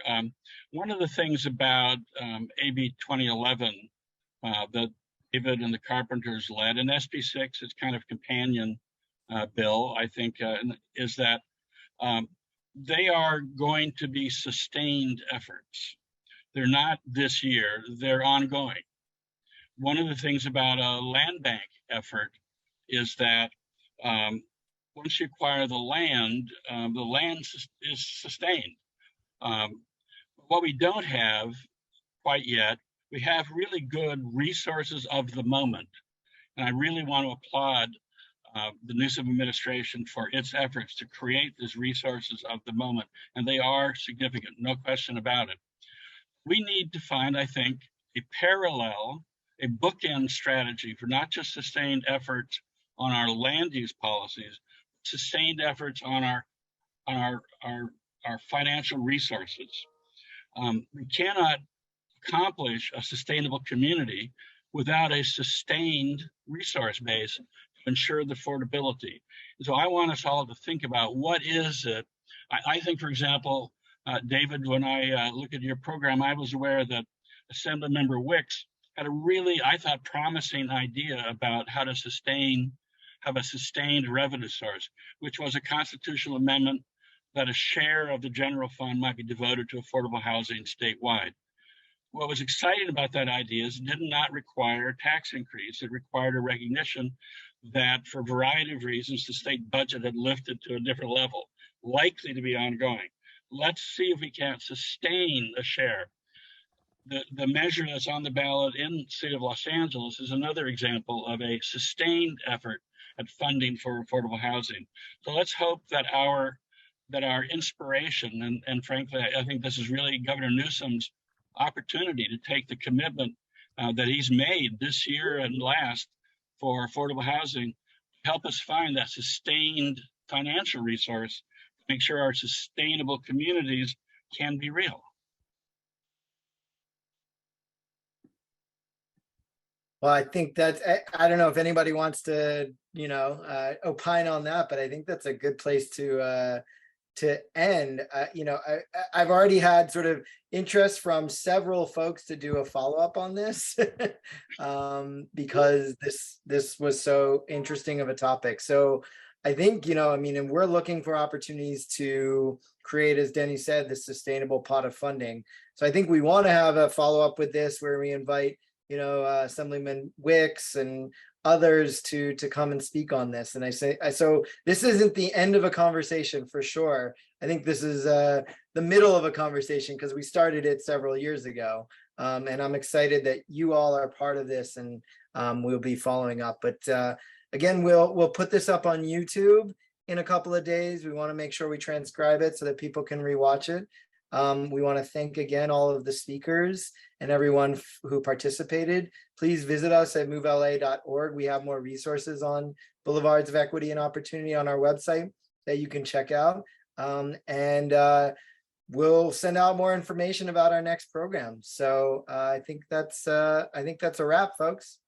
One of the things about AB 2011 that David and the Carpenters led, and SB 6 is kind of companion bill, I think, is that they are going to be sustained efforts. They're not this year, they're ongoing. One of the things about a land bank effort is that once you acquire the land is sustained. What we don't have quite yet, we have really good resources of the moment. And I really want to applaud the Newsom administration for its efforts to create these resources of the moment. And they are significant, no question about it. We need to find, I think, a bookend strategy for not just sustained efforts on our land use policies, sustained efforts on our financial resources. We cannot accomplish a sustainable community without a sustained resource base to ensure the affordability. So I want us all to think about what is it. I think, for example, David, when I look at your program, I was aware that Assemblymember Wicks had a really, I thought, promising idea about how to have a sustained revenue source, which was a constitutional amendment that a share of the general fund might be devoted to affordable housing statewide. What was exciting about that idea is it did not require a tax increase. It required a recognition that for a variety of reasons, the state budget had lifted to a different level, likely to be ongoing. Let's see if we can't sustain a share. The measure that's on the ballot in the city of Los Angeles is another example of a sustained effort at funding for affordable housing. So let's hope that our inspiration, and frankly, I think this is really Governor Newsom's opportunity to take the commitment that he's made this year and last for affordable housing, help us find that sustained financial resource to make sure our sustainable communities can be real. Well, I think that's, I don't know if anybody wants to, opine on that, but I think that's a good place to end. I've already had sort of interest from several folks to do a follow-up on this because this was so interesting of a topic. So I think, and we're looking for opportunities to create, as Denny said, the sustainable pot of funding. So I think we want to have a follow-up with this where we invite Assemblyman Wicks and others to come and speak on this. And so this isn't the end of a conversation for sure. I think this is the middle of a conversation because we started it several years ago. And I'm excited that you all are part of this, and we'll be following up. But again, we'll put this up on YouTube in a couple of days. We want to make sure we transcribe it so that people can rewatch it. We want to thank again all of the speakers and everyone who participated. Please visit us at movela.org. We have more resources on Boulevards of Equity and Opportunity on our website that you can check out. We'll send out more information about our next program. So I think that's a wrap, folks.